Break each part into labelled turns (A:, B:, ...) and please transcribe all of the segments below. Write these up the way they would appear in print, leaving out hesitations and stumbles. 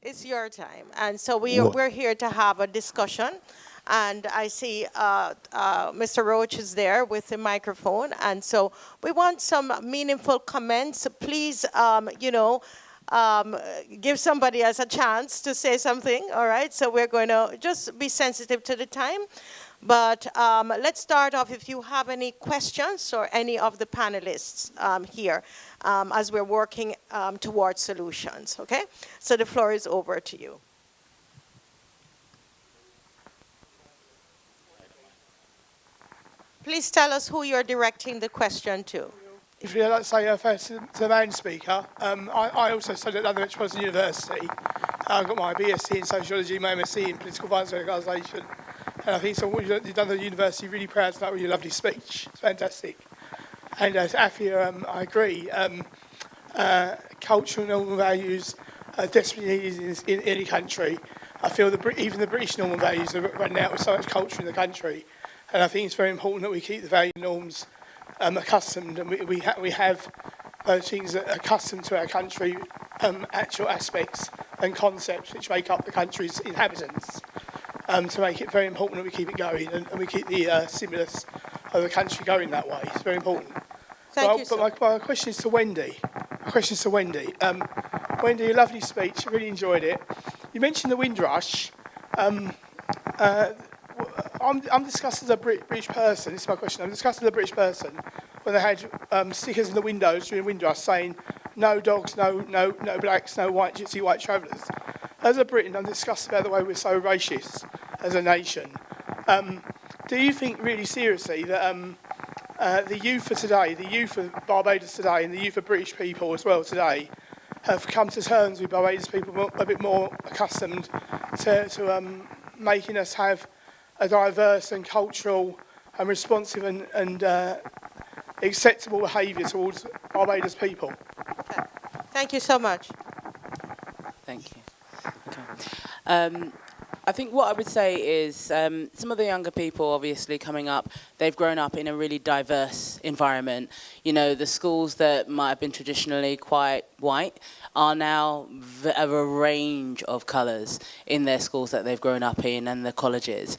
A: It's your time. And so we're here to have a discussion. And I see Mr. Roach is there with the microphone. And so we want some meaningful comments. Please, give somebody else a chance to say something, all right? So we're going to just be sensitive to the time. But let's start off if you have any questions or any of the panelists here as we're working towards solutions, okay? So the floor is over to you. Please tell us who you're directing the question to.
B: If you'd like to say first to the main speaker, I also studied at London Metropolitan University. I've got my BSc in Sociology, my MSc in Political Violence and Organisation. And I think so what you've done at the university, really proud of that with your lovely speech. It's fantastic. And as Afia, I agree. Cultural normal values are desperately needed in any country. I feel that even the British normal values are running out with so much culture in the country. And I think it's very important that we keep the value norms accustomed, and we have those things that are accustomed to our country, actual aspects and concepts which make up the country's inhabitants, to make it very important that we keep it going and we keep the stimulus of the country going that way. It's very important.
A: Thank you,
B: but my question is to Wendy. Wendy, a lovely speech. I really enjoyed it. You mentioned the Windrush. I'm discussing as a British person, this is my question, I'm discussing as a British person when they had stickers in the windows during Windrush saying no dogs, no blacks, no white gypsy white travellers. As a Briton, I'm disgusted about the way we're so racist as a nation. Do you think really seriously that the youth of today, the youth of Barbados today and the youth of British people as well today have come to terms with Barbados people a bit more accustomed to making us have a diverse and cultural and responsive and acceptable behaviour towards Barbados people?
A: Okay. Thank you so much.
C: Thank you. Okay. I think what I would say is some of the younger people obviously coming up, they've grown up in a really diverse environment. You know, the schools that might have been traditionally quite white are now a range of colours in their schools that they've grown up in and the colleges.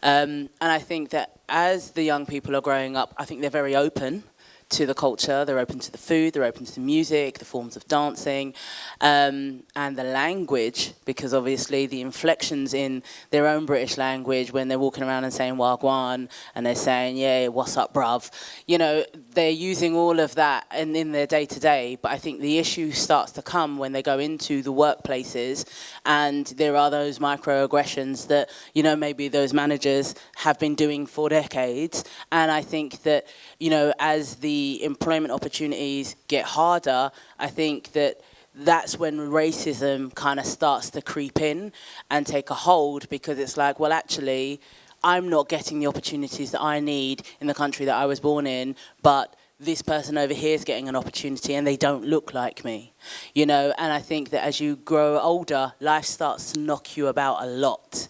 C: And I think that as the young people are growing up, I think they're very open to the culture, they're open to the food, they're open to the music, the forms of dancing, and the language, because obviously the inflections in their own British language when they're walking around and saying wagwan and they're saying, yeah, what's up, bruv, you know, they're using all of that in their day-to-day, but I think the issue starts to come when they go into the workplaces and there are those microaggressions that, you know, maybe those managers have been doing for decades, and I think that, you know, as the employment opportunities get harder, I think that that's when racism kind of starts to creep in and take a hold, because it's like, well, actually, I'm not getting the opportunities that I need in the country that I was born in, but this person over here is getting an opportunity and they don't look like me, you know? And I think that as you grow older, life starts to knock you about a lot,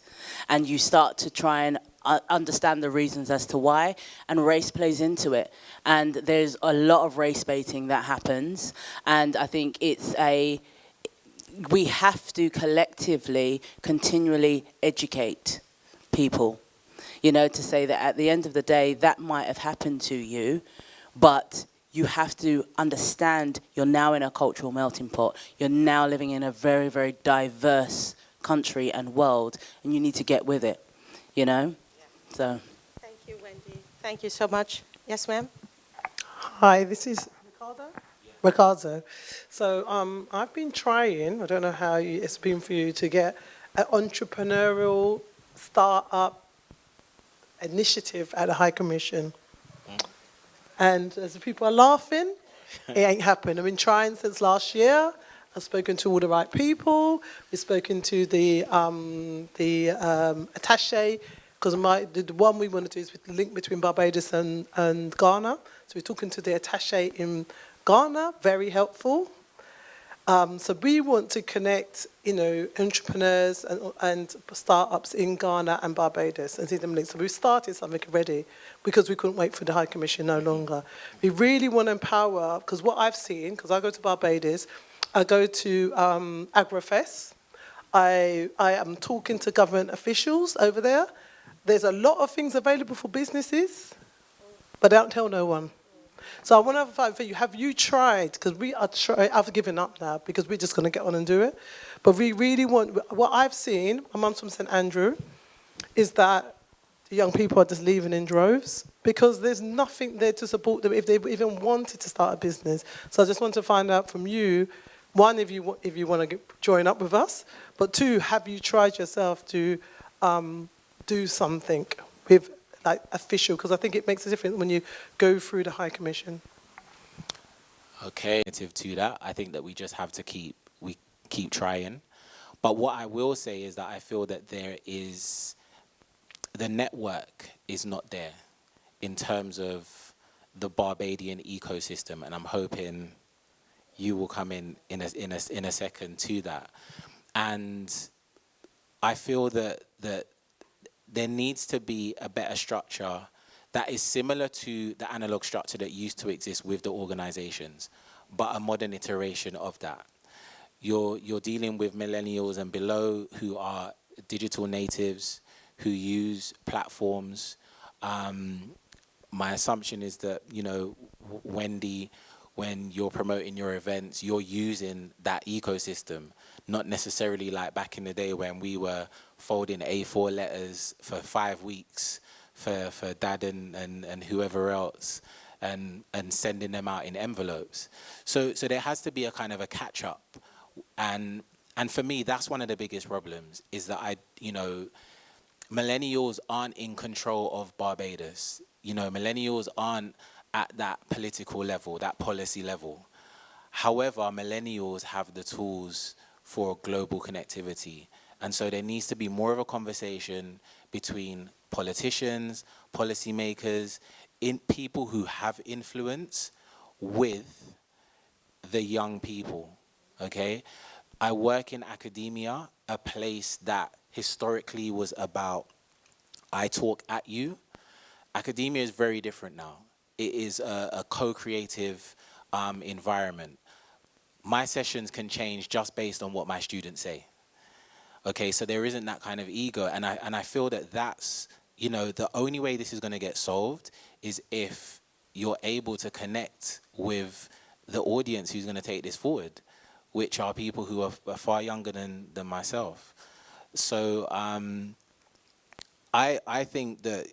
C: and you start to try and understand the reasons as to why, and race plays into it. And there's a lot of race baiting that happens, and I think we have to collectively continually educate people, you know, to say that at the end of the day that might have happened to you, but you have to understand you're now in a cultural melting pot, you're now living in a very, very diverse country and world, and you need to get with it, you know. So.
A: Thank you, Wendy. Thank you so much. Yes, ma'am?
D: Hi, this is Ricardo. So I've been trying, I don't know how it's been for you, to get an entrepreneurial start-up initiative at the High Commission. And as the people are laughing, it ain't happened. I've been trying since last year. I've spoken to all the right people. We've spoken to the attaché, because the one we want to do is with the link between Barbados and Ghana. So we're talking to the attaché in Ghana, very helpful. So we want to connect, you know, entrepreneurs and startups in Ghana and Barbados and see them linked. So we've started something already because we couldn't wait for the High Commission no longer. We really want to empower, because what I've seen, because I go to Barbados, I go to AgriFest, I am talking to government officials over there. There's a lot of things available for businesses, but they don't tell no one. So I want to find for you, have you tried, because I've given up now because we're just going to get on and do it. But we really want, what I've seen, my mum's from St. Andrew, is that the young people are just leaving in droves because there's nothing there to support them if they even wanted to start a business. So I just want to find out from you, one, if you want to join up with us, but two, have you tried yourself to do something with like official? Because I think it makes a difference when you go through the High Commission.
E: Okay, to that, I think that we just have to keep trying. But what I will say is that I feel that the network is not there in terms of the Barbadian ecosystem, and I'm hoping you will come in a second to that. And I feel that there needs to be a better structure that is similar to the analog structure that used to exist with the organizations, but a modern iteration of that. You're dealing with millennials and below who are digital natives, who use platforms. My assumption is that, Wendy, when you're promoting your events, you're using that ecosystem, not necessarily like back in the day when we were folding A4 letters for 5 weeks for dad and whoever else and sending them out in envelopes. So there has to be a kind of a catch up. And for me, that's one of the biggest problems is that millennials aren't in control of Barbados. Millennials aren't at that political level, that policy level. However, millennials have the tools for global connectivity. And so there needs to be more of a conversation between politicians, policymakers, people who have influence with the young people, okay? I work in academia, a place that historically was about I talk at you. Academia is very different now. It is a co-creative environment. My sessions can change just based on what my students say. Okay, so there isn't that kind of ego, and I feel that that's, the only way this is going to get solved is if you're able to connect with the audience who's going to take this forward, which are people who are far younger than myself. So I think that,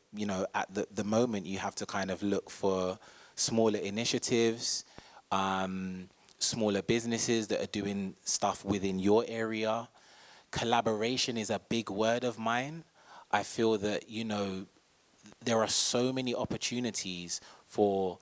E: at the moment you have to kind of look for smaller initiatives, smaller businesses that are doing stuff within your area. Collaboration is a big word of mine. I feel that, there are so many opportunities for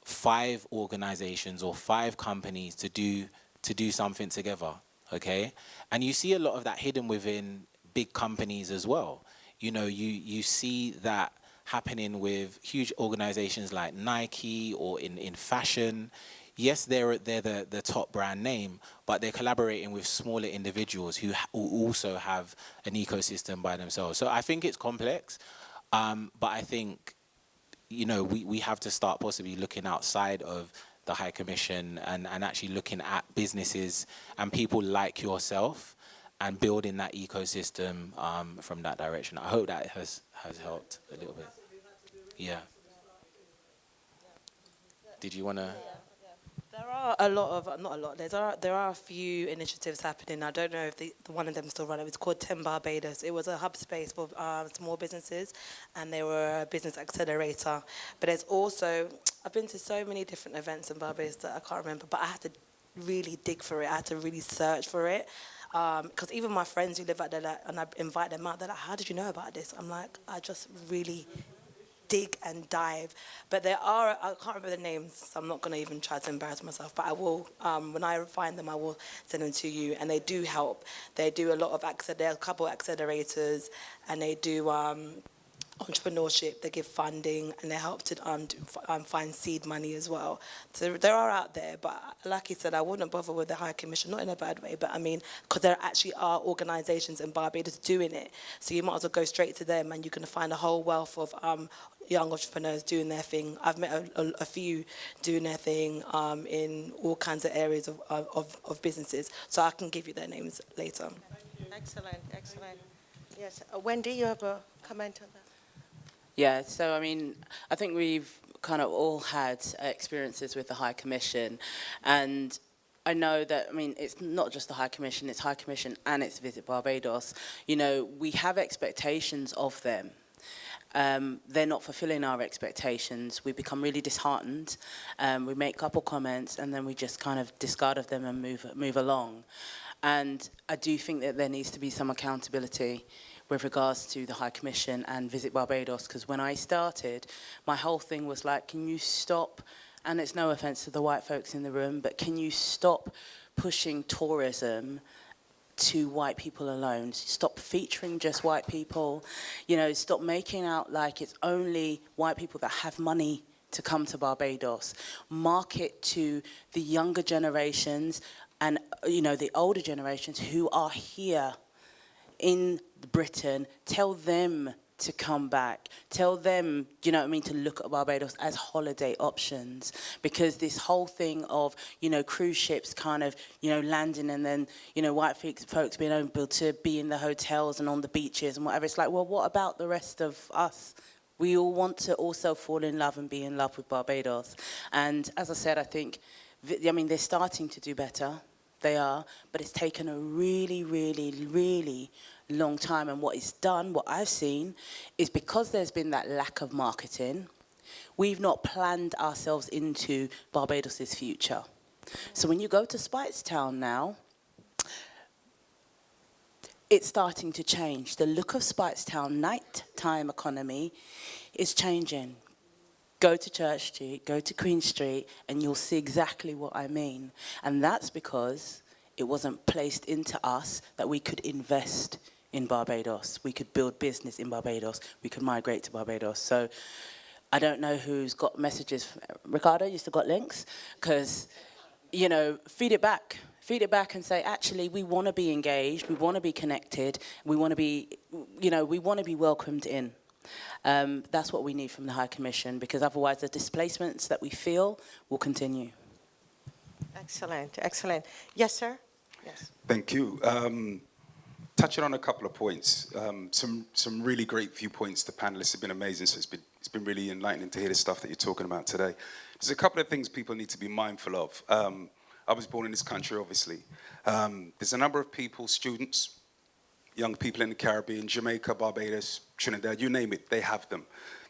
E: 5 organizations or 5 companies to do something together, okay? And you see a lot of that hidden within big companies as well. You see that happening with huge organizations like Nike or in fashion. Yes, they're the top brand name, but they're collaborating with smaller individuals who also have an ecosystem by themselves. So I think it's complex, but I think, we have to start possibly looking outside of the High Commission and actually looking at businesses and people like yourself and building that ecosystem from that direction. I hope that has helped a little bit. Yeah. Did you want to?
F: There are a lot of, not a lot, there are a few initiatives happening. I don't know if the one of them still running. It's called TMWS. It was a hub space for small businesses, and they were a business accelerator. But there's also, I've been to so many different events in Barbados that I can't remember, but I had to really dig for it. I had to really search for it. Because even my friends who live out there, and I invite them out, they're like, how did you know about this? I'm like, I just really dig and dive. But there are, I can't remember the names, so I'm not going to even try to embarrass myself, but I will, when I find them, I will send them to you, and they do help. They do a lot of, there are a couple of accelerators, and they do entrepreneurship, they give funding, and they help to find seed money as well. So they are out there, but like he said, I wouldn't bother with the High Commission, not in a bad way, but I mean, because there actually are organisations in Barbados doing it, so you might as well go straight to them, and you can find a whole wealth of young entrepreneurs doing their thing. I've met a few doing their thing in all kinds of areas of businesses. So I can give you their names later.
A: Excellent, excellent. Yes, Wendy, you have a comment on that?
C: Yeah, so I mean, I think we've kind of all had experiences with the High Commission, and I know that, I mean, it's not just the High Commission, it's High Commission and it's Visit Barbados. You know, we have expectations of them. They're not fulfilling our expectations. We become really disheartened. We make a couple comments and then we just kind of discard of them and move along. And I do think that there needs to be some accountability with regards to the High Commission and Visit Barbados, because when I started, my whole thing was like, can you stop, and it's no offence to the white folks in the room, but can you stop pushing tourism to white people alone? Stop featuring just white people. You know, stop making out like it's only white people that have money to come to Barbados. Market to the younger generations and, you know, the older generations who are here in Britain. Tell them to come back. Tell them, you know what I mean, to look at Barbados as holiday options. Because this whole thing of, you know, cruise ships kind of, you know, landing and then, you know, white folks being able to be in the hotels and on the beaches and whatever. It's like, well, what about the rest of us? We all want to also fall in love and be in love with Barbados. And as I said, I think, I mean, they're starting to do better. They are, but it's taken a really, really, really long time. And what it's done, what I've seen, is because there's been that lack of marketing, we've not planned ourselves into Barbados's future. So when you go to Spitestown now, it's starting to change. The look of Spitestown nighttime economy is changing. Go to Church Street, go to Queen Street, and you'll see exactly what I mean. And that's because it wasn't placed into us that we could invest in Barbados. We could build business in Barbados. We could migrate to Barbados. So I don't know who's got messages. Ricardo, you still got links? Because, you know, feed it back. Feed it back and say, actually, we want to be engaged. We want to be connected. We want to be, you know, we want to be welcomed in. That's what we need from the High Commission, because otherwise the displacements that we feel will continue.
A: Excellent, excellent. Yes, sir? Yes.
G: Thank you. Touching on a couple of points, some really great viewpoints. The panelists have been amazing, so it's been really enlightening to hear the stuff that you're talking about today. There's a couple of things people need to be mindful of. I was born in this country, obviously. There's a number of people, students, young people in the Caribbean, Jamaica, Barbados, Trinidad, you name it, they have them.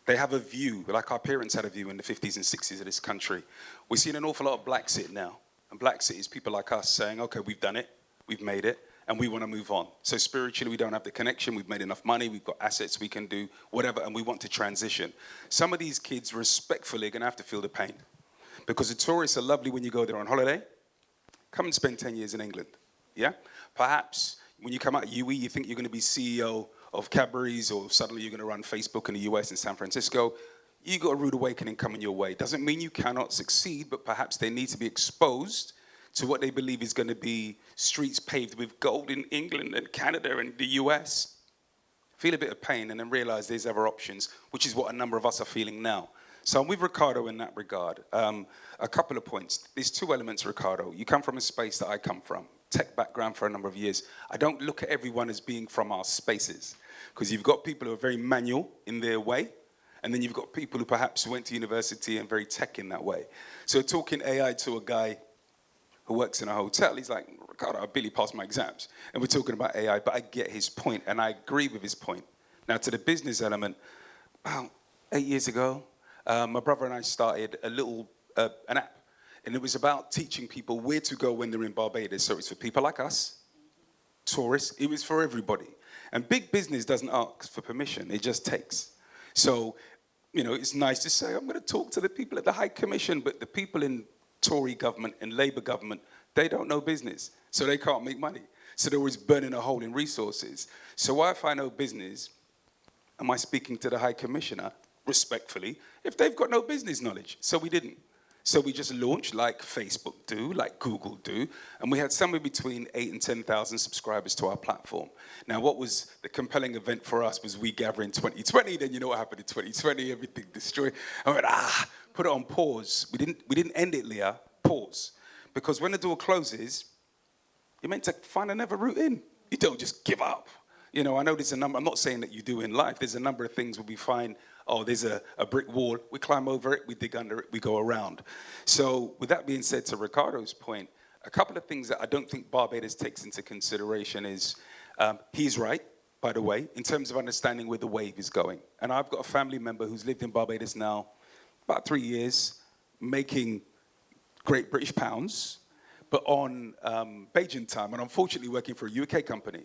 G: They have a view, like our parents had a view in the 50s and 60s of this country. We're seeing an awful lot of Blaxit now. And Blaxit is people like us saying, okay, we've done it, we've made it, and we want to move on. So spiritually, we don't have the connection, we've made enough money, we've got assets, we can do whatever, and we want to transition. Some of these kids, respectfully, are going to have to feel the pain. Because the tourists are lovely when you go there on holiday. Come and spend 10 years in England, yeah? Perhaps when you come out of UE, you think you're going to be CEO of Cadbury's, or suddenly you're going to run Facebook in the US and San Francisco. You got a rude awakening coming your way. Doesn't mean you cannot succeed, but perhaps they need to be exposed to what they believe is going to be streets paved with gold in England and Canada and the US. Feel a bit of pain and then realize there's other options, which is what a number of us are feeling now. So I'm with Ricardo in that regard. A couple of points. There's two elements, Ricardo. You come from a space that I come from. Tech background for a number of years. I don't look at everyone as being from our spaces, because you've got people who are very manual in their way, and then you've got people who perhaps went to university and very tech in that way. So talking AI to a guy who works in a hotel, he's like, Ricardo, I barely passed my exams. And we're talking about AI, but I get his point, and I agree with his point. Now, to the business element, about 8 years ago, my brother and I started a little, an app. And it was about teaching people where to go when they're in Barbados. So it's for people like us, tourists. It was for everybody. And big business doesn't ask for permission. It just takes. So, you know, it's nice to say, I'm going to talk to the people at the High Commission, but the people in Tory government and Labour government, they don't know business. So they can't make money. So they're always burning a hole in resources. So why, if I know business, am I speaking to the High Commissioner, respectfully, if they've got no business knowledge? So we didn't. So we just launched like Facebook do, like Google do, and we had somewhere between 8 and 10,000 subscribers to our platform. Now, what was the compelling event for us was we gather in 2020, then you know what happened in 2020, everything destroyed. I went, put it on pause. We didn't end it, Leah, pause. Because when the door closes, you're meant to find another route in. You don't just give up. You know, I know there's a number, I'm not saying that you do in life, there's a number of things where we find, oh, there's a brick wall, we climb over it, we dig under it, we go around. So with that being said, to Ricardo's point, a couple of things that I don't think Barbados takes into consideration is, he's right, by the way, in terms of understanding where the wave is going. And I've got a family member who's lived in Barbados now about 3 years, making Great British pounds, but on Beijing time, and unfortunately working for a UK company.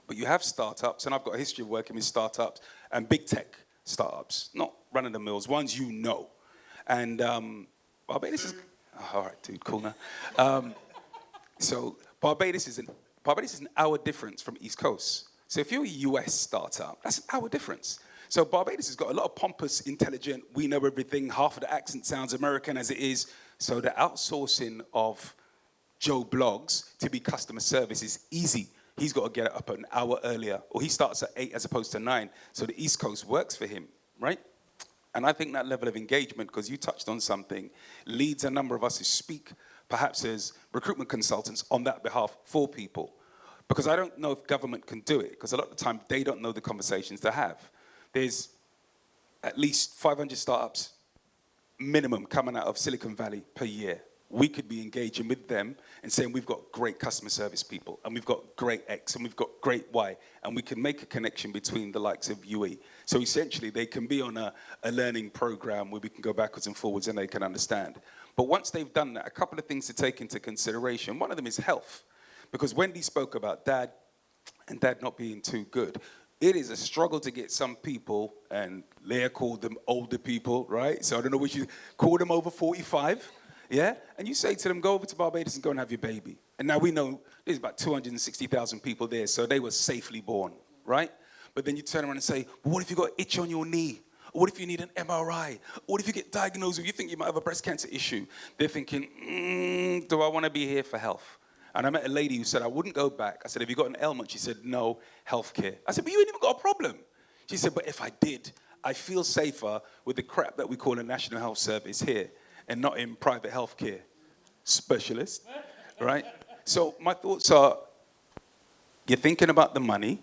G: But you have startups, and I've got a history of working with startups and big tech startups, not running the mills, ones you know. And Barbados is, all right, dude, cool now. So Barbados is an hour difference from East Coast. So if you're a US startup, that's an hour difference. So Barbados has got a lot of pompous, intelligent, we know everything, half of the accent sounds American as it is. So the outsourcing of Joe Blogs to be customer service is easy. He's got to get up an hour earlier, or he starts at 8 as opposed to 9. So the East Coast works for him, right? And I think that level of engagement, because you touched on something, leads a number of us who speak, perhaps as recruitment consultants, on that behalf for people. Because I don't know if government can do it, because a lot of the time they don't know the conversations to have. There's at least 500 startups minimum coming out of Silicon Valley per year. We could be engaging with them and saying we've got great customer service people, and we've got great X, and we've got great Y, and we can make a connection between the likes of UE. So essentially, they can be on a learning program where we can go backwards and forwards and they can understand. But once they've done that, a couple of things to take into consideration. One of them is health, because Wendy spoke about dad and dad not being too good. It is a struggle to get some people, and Leah called them older people, right? So I don't know what you call them, over 45. Yeah? And you say to them, go over to Barbados and go and have your baby. And now we know there's about 260,000 people there, so they were safely born, right? But then you turn around and say, well, what if you got an itch on your knee? Or what if you need an MRI? Or what if you get diagnosed with, you think you might have a breast cancer issue? They're thinking, do I want to be here for health? And I met a lady who said, I wouldn't go back. I said, have you got an ailment? She said, no, healthcare. I said, but you ain't even got a problem. She said, but if I did, I feel safer with the crap that we call a National Health Service here, and not in private healthcare specialist, right? So my thoughts are, you're thinking about the money,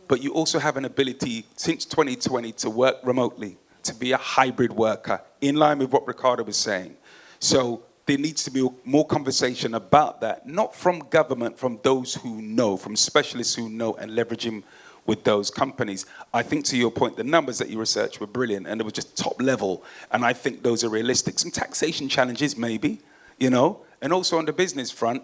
G: but you also have an ability since 2020 to work remotely, to be a hybrid worker, in line with what Ricardo was saying. So there needs to be more conversation about that, not from government, from those who know, from specialists who know, and leveraging with those companies. I think, to your point, the numbers that you researched were brilliant, and they were just top level, and I think those are realistic. Some taxation challenges, maybe, you know, and also on the business front,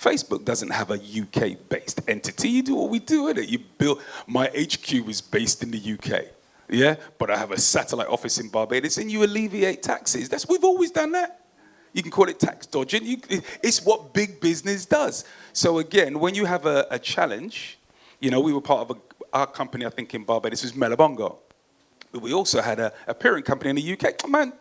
G: Facebook doesn't have a UK-based entity. You do what we do with it. You build, my HQ is based in the UK, yeah, but I have a satellite office in Barbados, and you alleviate taxes. We've always done that. You can call it tax dodging. It's what big business does. So again, when you have a challenge, you know, we were part of our company, I think, in Barbados was Mellabongo. But we also had a parent company in the UK. Oh, man,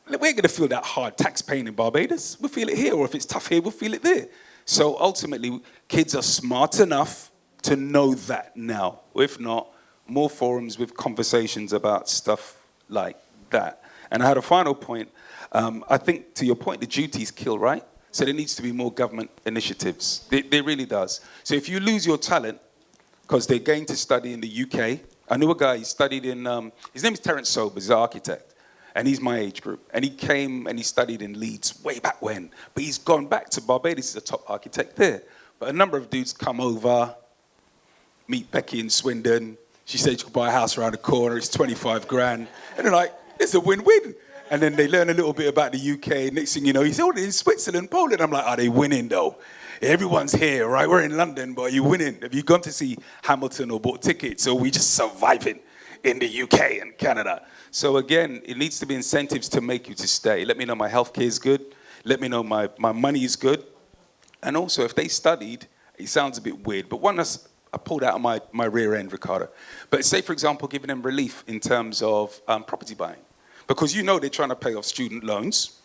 G: we're going to feel that hard tax paying in Barbados. We'll feel it here, or if it's tough here, we'll feel it there. So ultimately, kids are smart enough to know that now. If not, more forums with conversations about stuff like that. And I had a final point. I think, to your point, the duties kill, right? So there needs to be more government initiatives. There really does. So if you lose your talent, because they're going to study in the UK. I knew a guy, he studied in, his name is Terence Sobers, he's an architect, and he's my age group. And he came and he studied in Leeds way back when, but he's gone back to Barbados, he's a top architect there. But a number of dudes come over, meet Becky in Swindon, she said she could buy a house around the corner, it's 25 grand, and they're like, it's a win-win. And then they learn a little bit about the UK, next thing you know, he's all in Switzerland, Poland. I'm like, are they winning though? Everyone's here, right? We're in London, but are you winning? Have you gone to see Hamilton or bought tickets? Or are we just surviving in the UK and Canada? So again, it needs to be incentives to make you to stay. Let me know my healthcare is good. Let me know my money is good. And also, if they studied, it sounds a bit weird, but one that's I pulled out of my rear end, Ricardo. But say, for example, giving them relief in terms of property buying. Because you know they're trying to pay off student loans,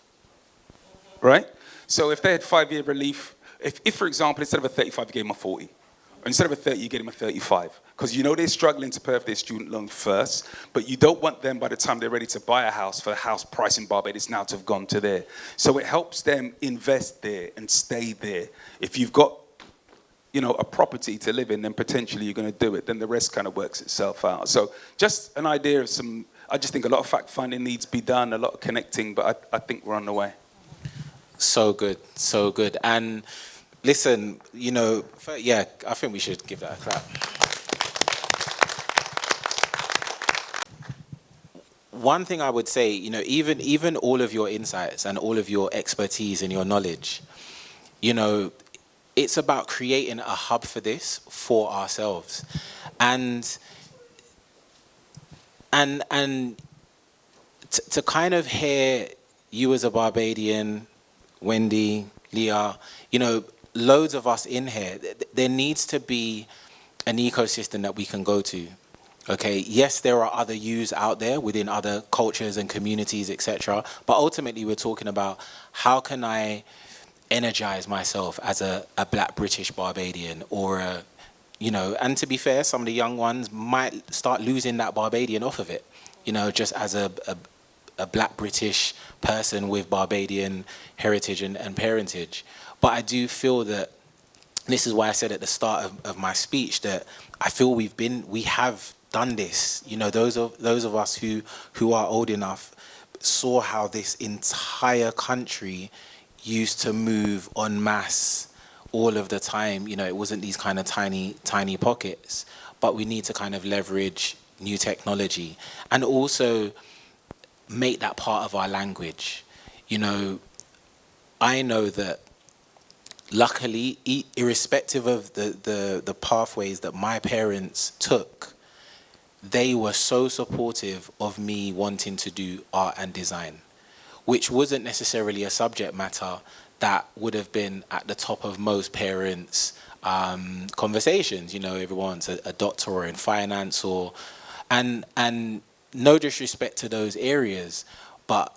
G: right? So if they had 5-year relief, if for example, instead of a 35, you gave them a 40, or instead of a 30, you gave them a 35, because you know they're struggling to pay off their student loan first, but you don't want them by the time they're ready to buy a house for the house price in Barbados now to have gone to there. So it helps them invest there and stay there. If you've got, you know, a property to live in, then potentially you're going to do it. Then the rest kind of works itself out. So just an idea of some, I just think a lot of fact finding needs to be done, a lot of connecting, but I think we're on the way.
E: So good, so good. And listen, you know, yeah, I think we should give that a clap. One thing I would say, you know, even all of your insights and all of your expertise and your knowledge, you know, it's about creating a hub for this for ourselves. And to kind of hear you as a Barbadian, Wendy, Leah, you know, loads of us in here, there needs to be an ecosystem that we can go to. Okay, yes, there are other yous out there within other cultures and communities, etc. But ultimately, we're talking about how can I energize myself as a black British Barbadian, or a, you know, and to be fair, some of the young ones might start losing that Barbadian off of it, you know, just as a black British person with Barbadian heritage and parentage. But I do feel that, this is why I said at the start of my speech that I feel we have done this. You know, those of us who are old enough saw how this entire country used to move en masse all of the time. You know, it wasn't these kind of tiny pockets, but we need to kind of leverage new technology and also make that part of our language. You know, I know that luckily, irrespective of the pathways that my parents took, they were so supportive of me wanting to do art and design, which wasn't necessarily a subject matter that would have been at the top of most parents' conversations. You know, everyone's a doctor or in finance, or and no disrespect to those areas, but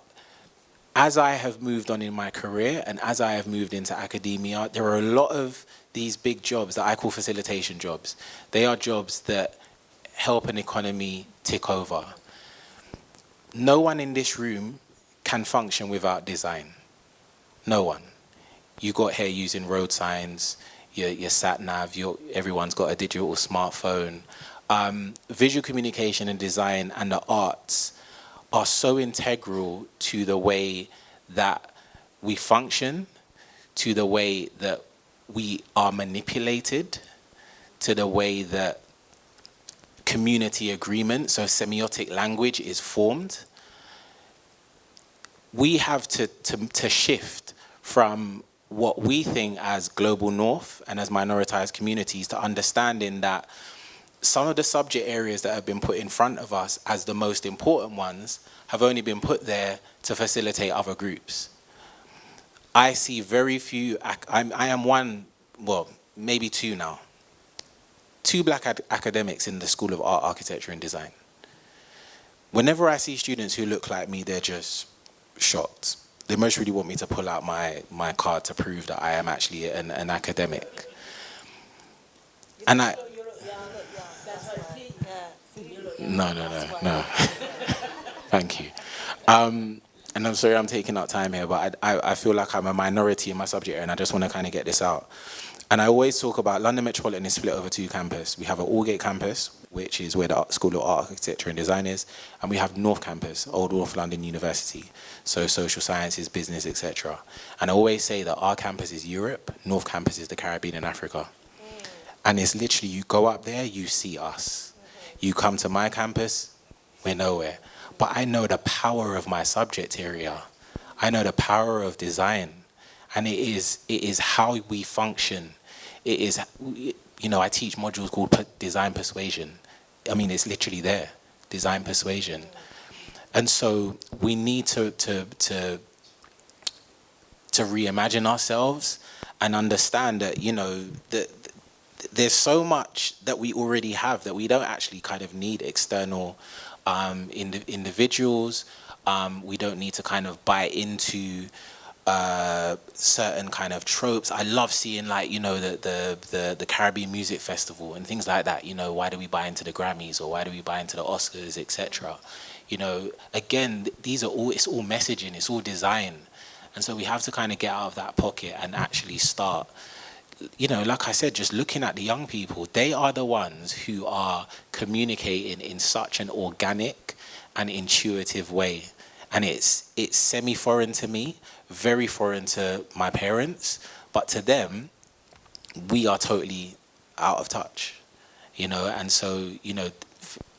E: as I have moved on in my career and as I have moved into academia, there are a lot of these big jobs that I call facilitation jobs. They are jobs that help an economy tick over. No one in this room can function without design. No one. You got here using road signs, your sat nav, everyone's got a digital smartphone. Visual communication and design and the arts are so integral to the way that we function, to the way that we are manipulated, to the way that community agreement, so semiotic language, is formed. We have to shift from what we think as global north and as minoritized communities to understanding that some of the subject areas that have been put in front of us as the most important ones have only been put there to facilitate other groups. I see very few, I am one, well, maybe two now. Two black academics in the School of Art, Architecture and Design. Whenever I see students who look like me, they're just shocked. They most really want me to pull out my card to prove that I am actually an academic. And I... No. Thank you. And I'm sorry I'm taking up time here, but I feel like I'm a minority in my subject area and I just want to kind of get this out. And I always talk about London Metropolitan is split over two campuses. We have an Aldgate campus, which is where the School of Art, Architecture and Design is, and we have North Campus, Old North London University, so social sciences, business, etc. And I always say that our campus is Europe, North Campus is the Caribbean and Africa. And it's literally, you go up there, you see us. You come to my campus, we're nowhere. But I know the power of my subject area. I know the power of design. And it is how we function. It is, you know, I teach modules called design persuasion. I mean, it's literally there, design persuasion. And so we need to reimagine ourselves and understand that, you know, that there's so much that we already have that we don't actually kind of need external individuals. We don't need to kind of buy into certain kind of tropes. I love seeing like, you know, the Caribbean Music Festival and things like that. You know, why do we buy into the Grammys, or why do we buy into the Oscars, etc. You know, again, these are all, it's all messaging, it's all design. And so we have to kind of get out of that pocket and actually start, you know, like I said, just looking at the young people. They are the ones who are communicating in such an organic and intuitive way. And it's semi-foreign to me, very foreign to my parents, but to them, we are totally out of touch, you know. And so, you know,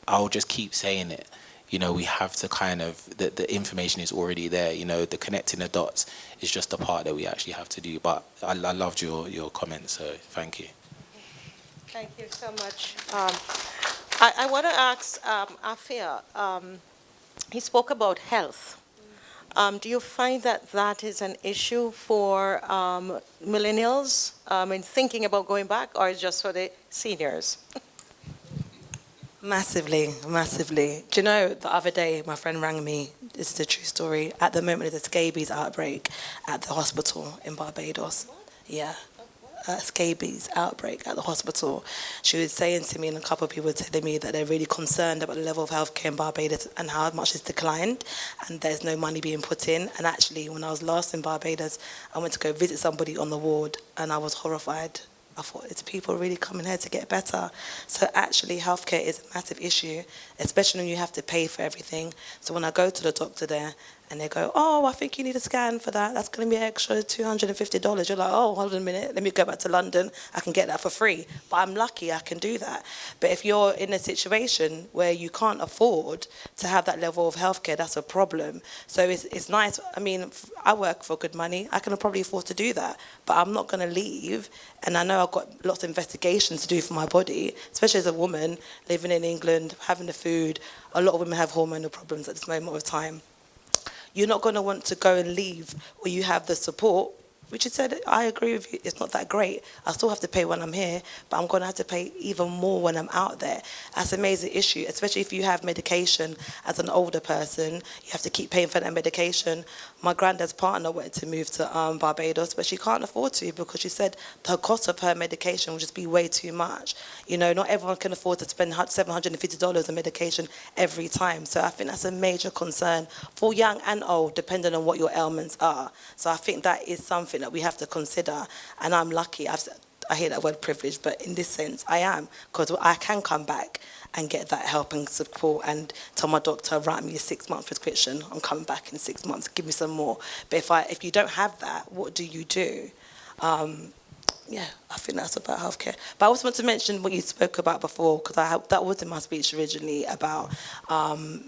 E: I'll just keep saying it. You know, we have to kind of, the information is already there, you know, the connecting the dots is just the part that we actually have to do. But I loved your comments, so thank you.
A: Thank you so much. I want to ask Afia, he spoke about health. Do you find that that is an issue for millennials in thinking about going back, or is it just for the seniors?
F: Massively, massively. Do you know, the other day, my friend rang me, this is a true story, at the moment there's a scabies outbreak at the hospital in Barbados. Yeah, a scabies outbreak at the hospital. She was saying to me, and a couple of people were telling me, that they're really concerned about the level of healthcare in Barbados and how much it's declined, and there's no money being put in. And actually, when I was last in Barbados, I went to go visit somebody on the ward, and I was horrified. I thought, it's people really coming here to get better. So actually, healthcare is a massive issue, especially when you have to pay for everything. So when I go to the doctor there, and they go, oh, I think you need a scan for that. That's going to be an extra $250. You're like, oh, hold on a minute. Let me go back to London. I can get that for free. But I'm lucky I can do that. But if you're in a situation where you can't afford to have that level of healthcare, that's a problem. So it's nice. I mean, I work for good money. I can probably afford to do that. But I'm not going to leave. And I know I've got lots of investigations to do for my body, especially as a woman living in England, having the food. A lot of women have hormonal problems at this moment of time. You're not going to want to go and leave where you have the support, which you said, I agree with you, it's not that great. I still have to pay when I'm here, but I'm going to have to pay even more when I'm out there. That's a major issue, especially if you have medication as an older person. You have to keep paying for that medication. My granddad's partner wanted to move to Barbados, but she can't afford to because she said the cost of her medication would just be way too much. You know, not everyone can afford to spend $750 on medication every time. So I think that's a major concern for young and old, depending on what your ailments are. So I think that is something that we have to consider. And I'm lucky. I hear that word privilege, but in this sense, I am, because I can come back and get that help and support and tell my doctor, write me a 6-month prescription. I'm coming back in 6 months. Give me some more. But if you don't have that, what do you do? Yeah, I think that's about healthcare. But I also want to mention what you spoke about before, because that was in my speech originally, about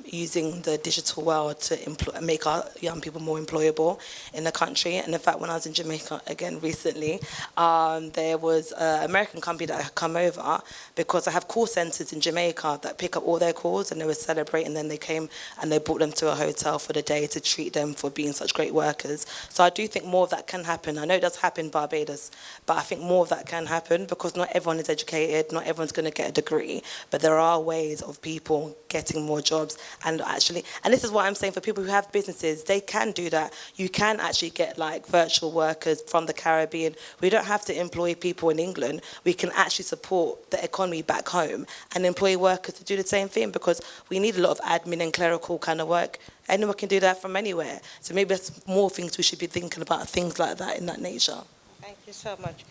F: using the digital world to make our young people more employable in the country. And in fact, when I was in Jamaica again recently, there was an American company that had come over, because I have call centres in Jamaica that pick up all their calls, and they were celebrating. Then they came and they brought them to a hotel for the day to treat them for being such great workers. So I do think more of that can happen. I know it does happen in Barbados, but I think more of that can happen, because not everyone is educated, not everyone's going to get a degree, but there are ways of people getting more jobs. And this is what I'm saying, for people who have businesses, they can do that. You can actually get like virtual workers from the Caribbean. We don't have to employ people in England. We can actually support the economy back home and employ workers to do the same thing, because we need a lot of admin and clerical kind of work. Anyone can do that from anywhere. So maybe there's more things we should be thinking about, things like that in that nature.
A: Thank you so much.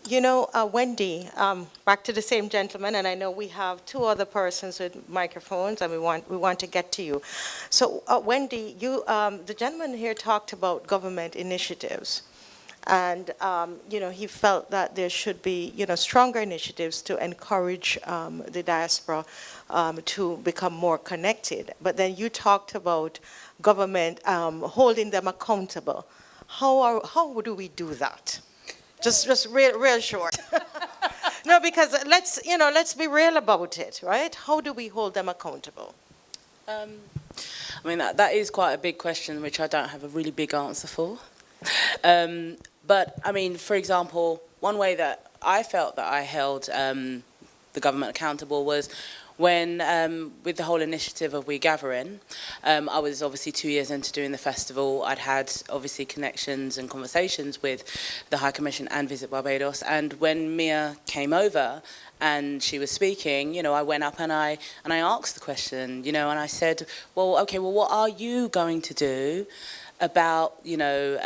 A: You know, Wendy, back to the same gentleman, and I know we have 2 other persons with microphones, and we want to get to you. So, Wendy, the gentleman here talked about government initiatives, and you know, he felt that there should be, you know, stronger initiatives to encourage the diaspora to become more connected. But then you talked about government holding them accountable. How do we do that? Just real short. No, because let's be real about it, right? How do we hold them accountable?
C: I mean, that is quite a big question, which I don't have a really big answer for. But I mean, for example, one way that I felt that I held the government accountable was when, with the whole initiative of We Gathering, I was obviously 2 years into doing the festival. I'd had, obviously, connections and conversations with the High Commission and Visit Barbados. And when Mia came over and she was speaking, you know, I went up and I asked the question, you know, and I said, well, okay, well, what are you going to do about, you know,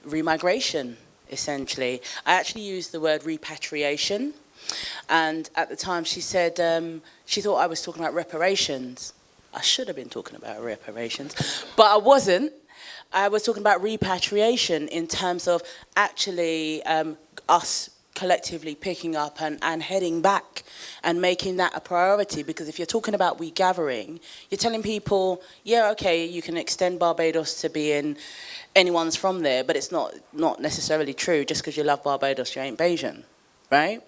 C: remigration, essentially? I actually used the word repatriation. And at the time she said, she thought I was talking about reparations. I should have been talking about reparations, but I wasn't. I was talking about repatriation in terms of actually us collectively picking up and heading back and making that a priority. Because if you're talking about We Gathering, you're telling people, yeah, okay, you can extend Barbados to being anyone's from there, but it's not necessarily true. Just because you love Barbados, you ain't Bayesian, right?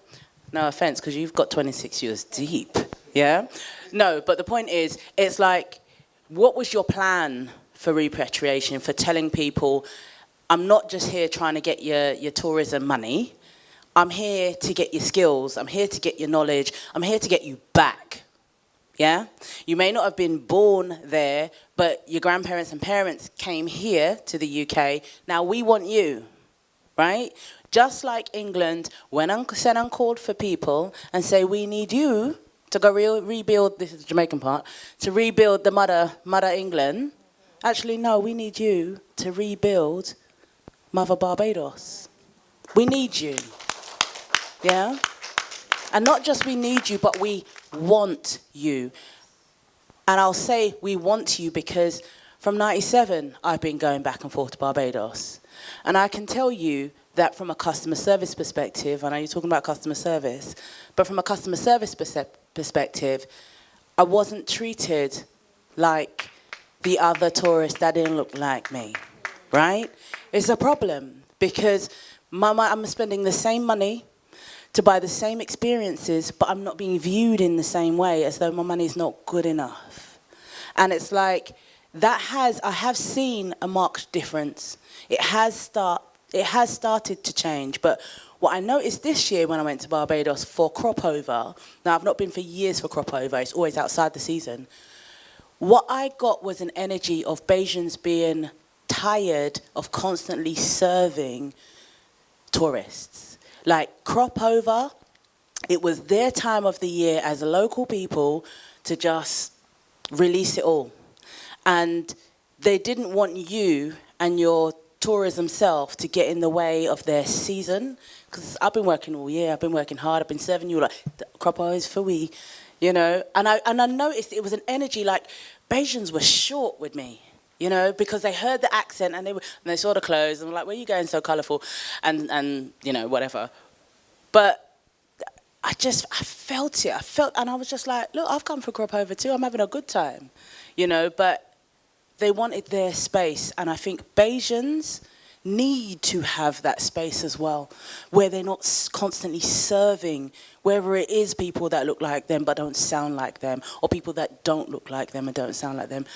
C: No offense, because you've got 26 years deep, yeah? No, but the point is, it's like, what was your plan for repatriation, for telling people, I'm not just here trying to get your tourism money, I'm here to get your skills, I'm here to get your knowledge, I'm here to get you back, yeah? You may not have been born there, but your grandparents and parents came here to the UK, now we want you, right? Just like England, when send uncalled for people and say, we need you to go rebuild, this is the Jamaican part, to rebuild the mother England. Actually, no, we need you to rebuild Mother Barbados. We need you, yeah? And not just we need you, but we want you. And I'll say we want you because from 97, I've been going back and forth to Barbados. And I can tell you that from a customer service perspective, I know you're talking about customer service, but from a customer service perspective, I wasn't treated like the other tourists that didn't look like me, right? It's a problem because I'm spending the same money to buy the same experiences, but I'm not being viewed in the same way, as though my money's not good enough. And it's like, I have seen a marked difference. It has started to change, but what I noticed this year when I went to Barbados for crop over, now I've not been for years for crop over, it's always outside the season, what I got was an energy of Bajans being tired of constantly serving tourists. Like crop over, it was their time of the year as local people to just release it all. And they didn't want you and your tourism self to get in the way of their season. Because I've been working all year, I've been working hard, I've been serving you like, crop over is for we, you know. And I noticed it was an energy like Bajans were short with me, you know, because they heard the accent and they saw the clothes and were like, where are you going so colourful? And you know, whatever. But I felt it. And I was just like, look, I've come for crop over too. I'm having a good time, you know. But they wanted their space, and I think Bajans need to have that space as well, where they're not constantly serving, whether it is people that look like them but don't sound like them, or people that don't look like them and don't sound like them.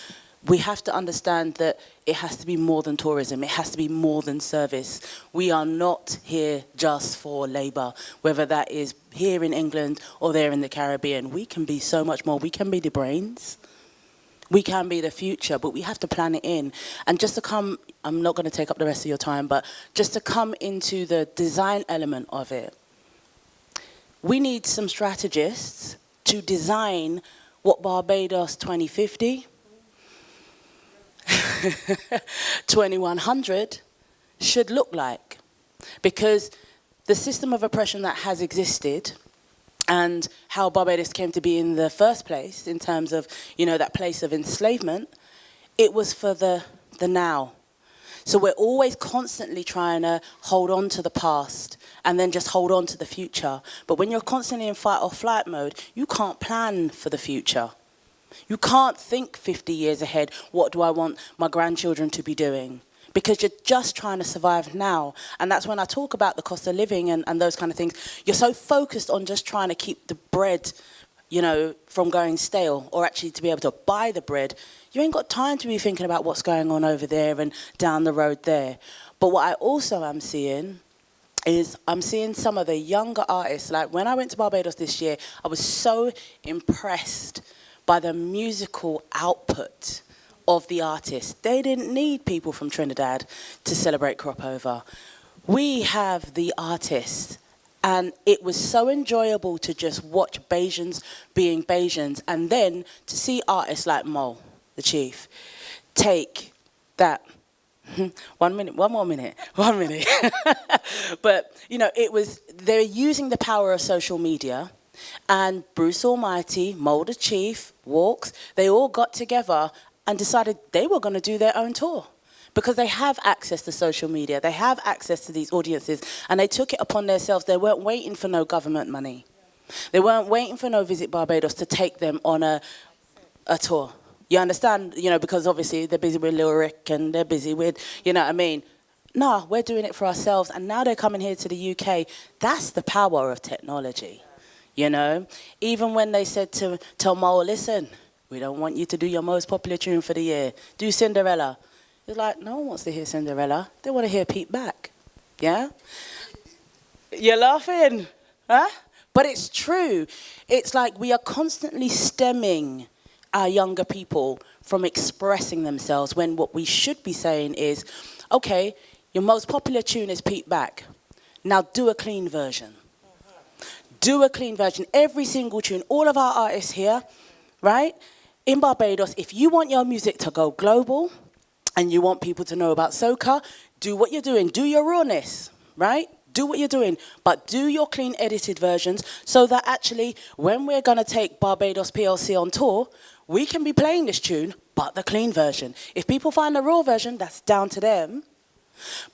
C: We have to understand that it has to be more than tourism. It has to be more than service. We are not here just for labour, whether that is here in England or there in the Caribbean. We can be so much more. We can be the brains. We can be the future, but we have to plan it in. And just to come, I'm not going to take up the rest of your time, but just to come into the design element of it, we need some strategists to design what Barbados 2050, 2100 should look like. Because the system of oppression that has existed and how Barbados came to be in the first place, in terms of, you know, that place of enslavement, it was for the now. So we're always constantly trying to hold on to the past and then just hold on to the future. But when you're constantly in fight or flight mode, you can't plan for the future. You can't think 50 years ahead, what do I want my grandchildren to be doing? Because you're just trying to survive now. And that's when I talk about the cost of living and those kind of things. You're so focused on just trying to keep the bread, you know, from going stale, or actually to be able to buy the bread. You ain't got time to be thinking about what's going on over there and down the road there. But what I also am seeing is I'm seeing some of the younger artists. Like when I went to Barbados this year, I was so impressed by the musical output of the artists. They didn't need people from Trinidad to celebrate Crop Over. We have the artists. And it was so enjoyable to just watch Bajans being Bajans, and then to see artists like Mo, the Chief, take that. 1 minute, one more minute, 1 minute. But, you know, they're using the power of social media, and Bruce Almighty, Mo the Chief, Walks, they all got together and decided they were going to do their own tour. Because they have access to social media, they have access to these audiences, and they took it upon themselves. They weren't waiting for no government money. They weren't waiting for no Visit Barbados to take them on a tour. You understand? You know, because obviously they're busy with Lil Rick and they're busy with, you know what I mean? No, we're doing it for ourselves, and now they're coming here to the UK. That's the power of technology, you know? Even when they said to tell Mo, listen, we don't want you to do your most popular tune for the year. Do Cinderella. It's like, no one wants to hear Cinderella. They want to hear Pete Back. Yeah? You're laughing, huh? But it's true. It's like we are constantly stemming our younger people from expressing themselves when what we should be saying is, okay, your most popular tune is Pete Back. Now do a clean version. Do a clean version. Every single tune, all of our artists here, right? In Barbados, if you want your music to go global, and you want people to know about soca, do what you're doing. Do your rawness, right? Do what you're doing, but do your clean edited versions so that actually when we're going to take Barbados PLC on tour, we can be playing this tune, but the clean version. If people find the raw version, that's down to them.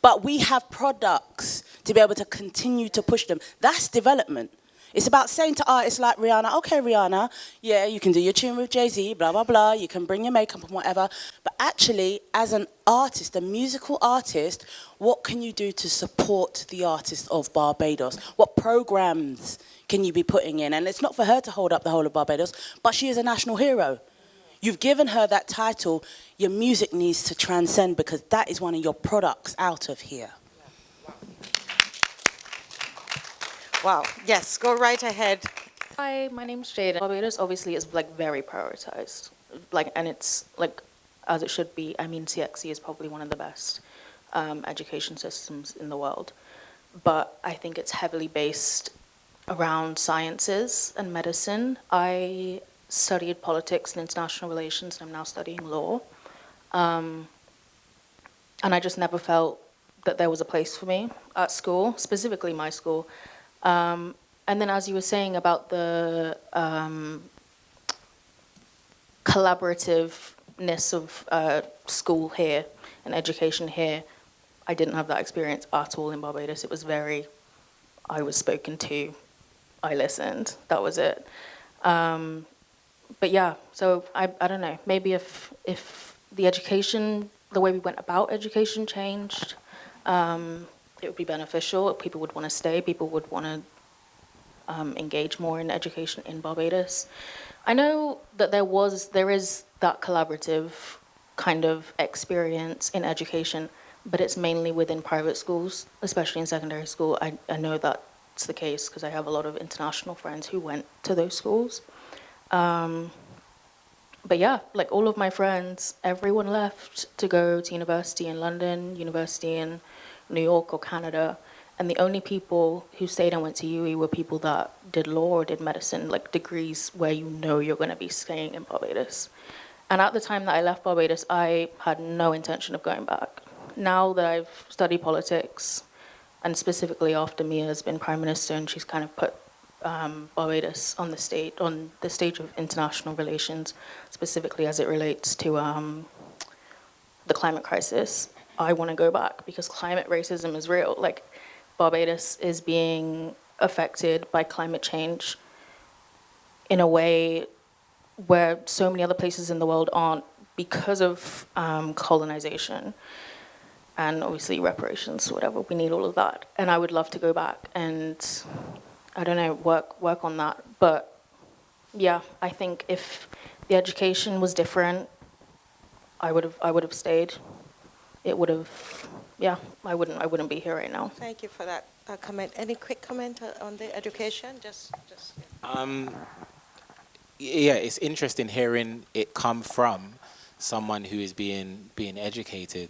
C: But we have products to be able to continue to push them. That's development. It's about saying to artists like Rihanna, okay, Rihanna, yeah, you can do your tune with Jay-Z, blah, blah, blah, you can bring your makeup and whatever, but actually, as an artist, a musical artist, what can you do to support the artists of Barbados? What programs can you be putting in? And it's not for her to hold up the whole of Barbados, but she is a national hero. You've given her that title. Your music needs to transcend because that is one of your products out of here.
A: Wow. Yes, go right ahead.
H: Hi, my name's Jade. Barbados obviously is like very prioritized, like, and it's like as it should be. I mean, CXC is probably one of the best education systems in the world, but I think it's heavily based around sciences and medicine. I studied politics and international relations, and I'm now studying law, and I just never felt that there was a place for me at school, specifically my school. And then as you were saying about the collaborativeness of school here and education here, I didn't have that experience at all in Barbados. It was very, I was spoken to, I listened, that was it. But yeah, so I don't know, maybe if the education, the way we went about education changed, it would be beneficial. People would want to stay. People would want to engage more in education in Barbados. I know that there is that collaborative kind of experience in education, but it's mainly within private schools, especially in secondary school. I know that's the case because I have a lot of international friends who went to those schools. But yeah, like all of my friends, everyone left to go to university in London, university in New York or Canada, and the only people who stayed and went to UE were people that did law or did medicine, like degrees where you know you're going to be staying in Barbados. And at the time that I left Barbados, I had no intention of going back. Now that I've studied politics, and specifically after Mia's been Prime Minister and she's kind of put Barbados on the stage of international relations, specifically as it relates to the climate crisis, I want to go back because climate racism is real. Like, Barbados is being affected by climate change in a way where so many other places in the world aren't because of colonization and obviously reparations, whatever. We need all of that. And I would love to go back and, I don't know, work on that. But yeah, I think if the education was different, I would have stayed. it would have, I wouldn't be here right now.
A: Thank you for that comment. Any quick comment on the education? Just.
E: Yeah, it's interesting hearing it come from someone who is being educated,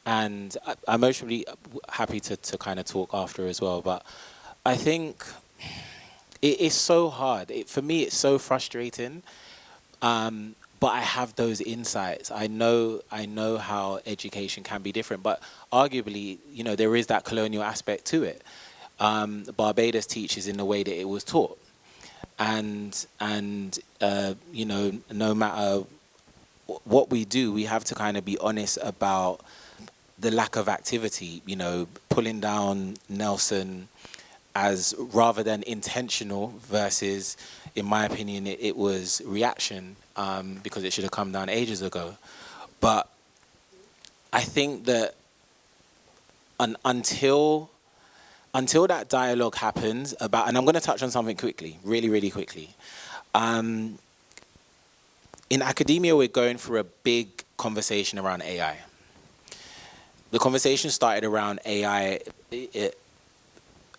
E: and I'm actually happy to kind of talk after as well. But I think it is so hard. For me, it's so frustrating. But I have those insights. I know how education can be different, but arguably, there is that colonial aspect to it. Barbados teaches in the way that it was taught, and no matter what we do, we have to kind of be honest about the lack of activity. Pulling down Nelson as rather than intentional versus, in my opinion, it was reaction, because it should have come down ages ago. But I think that until that dialogue happens about, and I'm going to touch on something quickly, really, really quickly. In academia, we're going through a big conversation around AI. The conversation started around AI,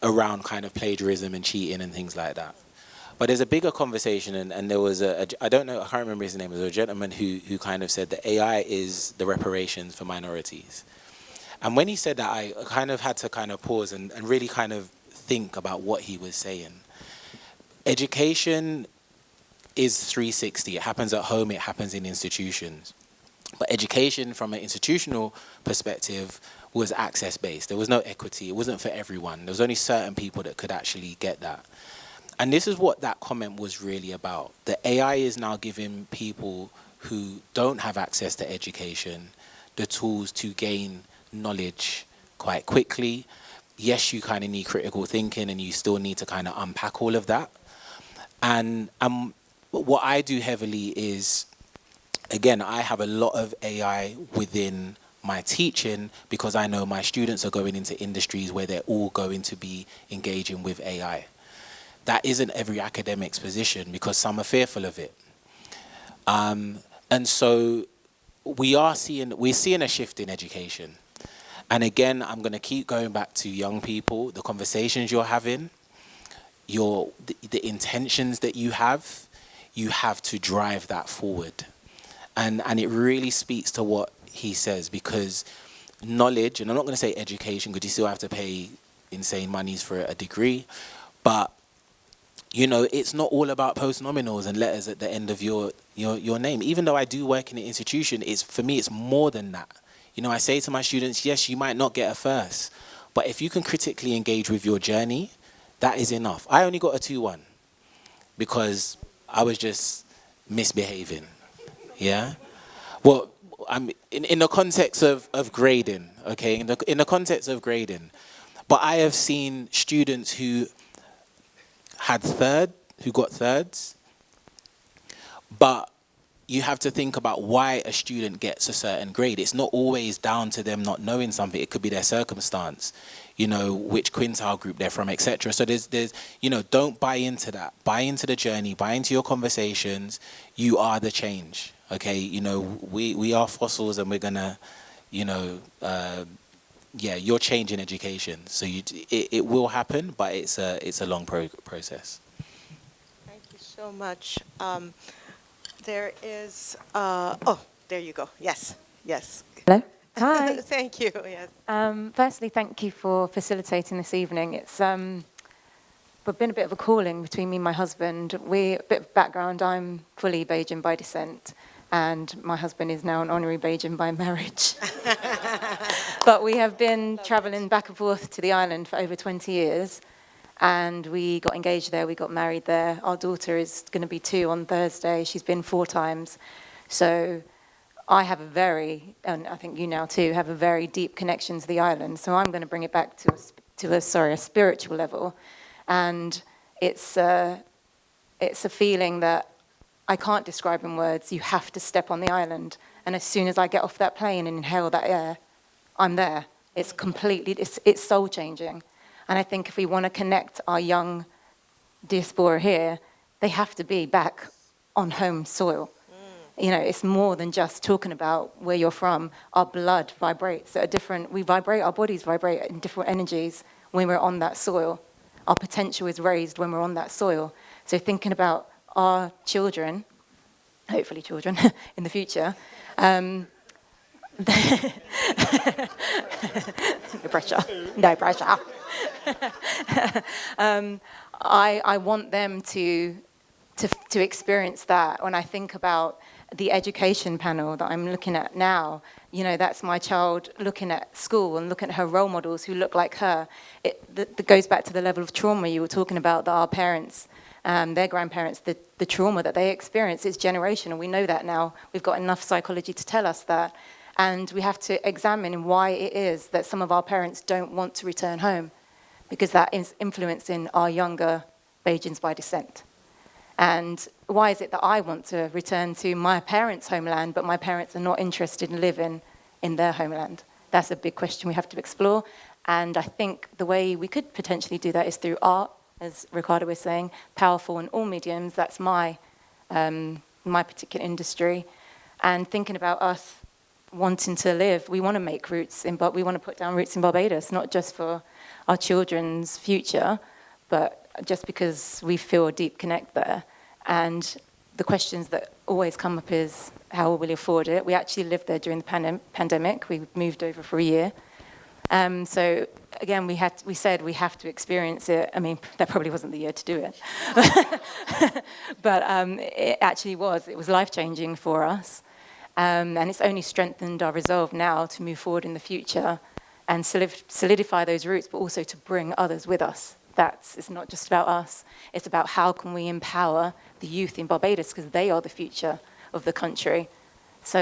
E: around kind of plagiarism and cheating and things like that. But there's a bigger conversation, and there was I don't know, I can't remember his name, there was a gentleman who kind of said that AI is the reparations for minorities. And when he said that, I kind of had to kind of pause and really kind of think about what he was saying. Education is 360. It happens at home, it happens in institutions. But education from an institutional perspective was access-based. There was no equity. It wasn't for everyone. There was only certain people that could actually get that. And this is what that comment was really about. The AI is now giving people who don't have access to education the tools to gain knowledge quite quickly. Yes, you kind of need critical thinking, and you still need to kind of unpack all of that. And what I do heavily is, again, I have a lot of AI within my teaching because I know my students are going into industries where they're all going to be engaging with AI. That isn't every academic's position because some are fearful of it. And so we're seeing a shift in education. And again, I'm going to keep going back to young people, the conversations you're having, the intentions that you have to drive that forward. And it really speaks to what he says, because knowledge, and I'm not going to say education because you still have to pay insane monies for a degree, but it's not all about post-nominals and letters at the end of your name. Even though I do work in an institution, for me, it's more than that. I say to my students, yes, you might not get a first, but if you can critically engage with your journey, that is enough. I only got a 2-1 because I was just misbehaving. Yeah? Well, I'm in the context of grading, okay? In the context of grading. But I have seen students who got thirds, but you have to think about why a student gets a certain grade. It's not always down to them not knowing something. It could be their circumstance, which quintile group they're from, etc. So there's don't buy into that. Buy into the journey, buy into your conversations. You are the change, okay? We are fossils, and we're gonna, you're changing education. So it will happen, but it's a long process.
A: Thank you so much. There is, there you go. Yes.
I: Hello. Hi.
A: Thank you. Yes.
I: Firstly, thank you for facilitating this evening. It's been a bit of a calling between me and my husband. A bit of background, I'm fully Bajan by descent, and my husband is now an honorary Bajan by marriage. But we have been traveling back and forth to the island for over 20 years. And we got engaged there, we got married there. Our daughter is going to be 2 on Thursday. She's been 4 times. So I have and I think you now too, have a very deep connection to the island. So I'm going to bring it back to a spiritual level. And it's a feeling that I can't describe in words. You have to step on the island. And as soon as I get off that plane and inhale that air, I'm there. It's completely, it's soul changing. And I think if we want to connect our young diaspora here, they have to be back on home soil. It's more than just talking about where you're from. Our blood vibrates at a different, our bodies vibrate in different energies when we're on that soil. Our potential is raised when we're on that soil. So thinking about our children, hopefully children in the future, no pressure, no pressure. I want them to experience that. When I think about the education panel that I'm looking at now, that's my child looking at school and looking at her role models who look like her. That goes back to the level of trauma you were talking about, that our parents, their grandparents, the trauma that they experience is generational. We know that now. We've got enough psychology to tell us that. And we have to examine why it is that some of our parents don't want to return home, because that is influencing our younger Bajans by descent. And why is it that I want to return to my parents' homeland, but my parents are not interested in living in their homeland? That's a big question we have to explore. And I think the way we could potentially do that is through art, as Ricardo was saying, powerful in all mediums. That's my particular industry. And thinking about us wanting to live, we want to make roots, but we want to put down roots in Barbados, not just for our children's future, but just because we feel a deep connect there. And the questions that always come up is, how will we afford it? We actually lived there during the pandemic. We moved over for a year. So again, we said we have to experience it. I mean, that probably wasn't the year to do it. But it actually was. It was life-changing for us. And it's only strengthened our resolve now to move forward in the future and solidify those roots, but also to bring others with us. It's not just about us. It's about how can we empower the youth in Barbados, because they are the future of the country. So,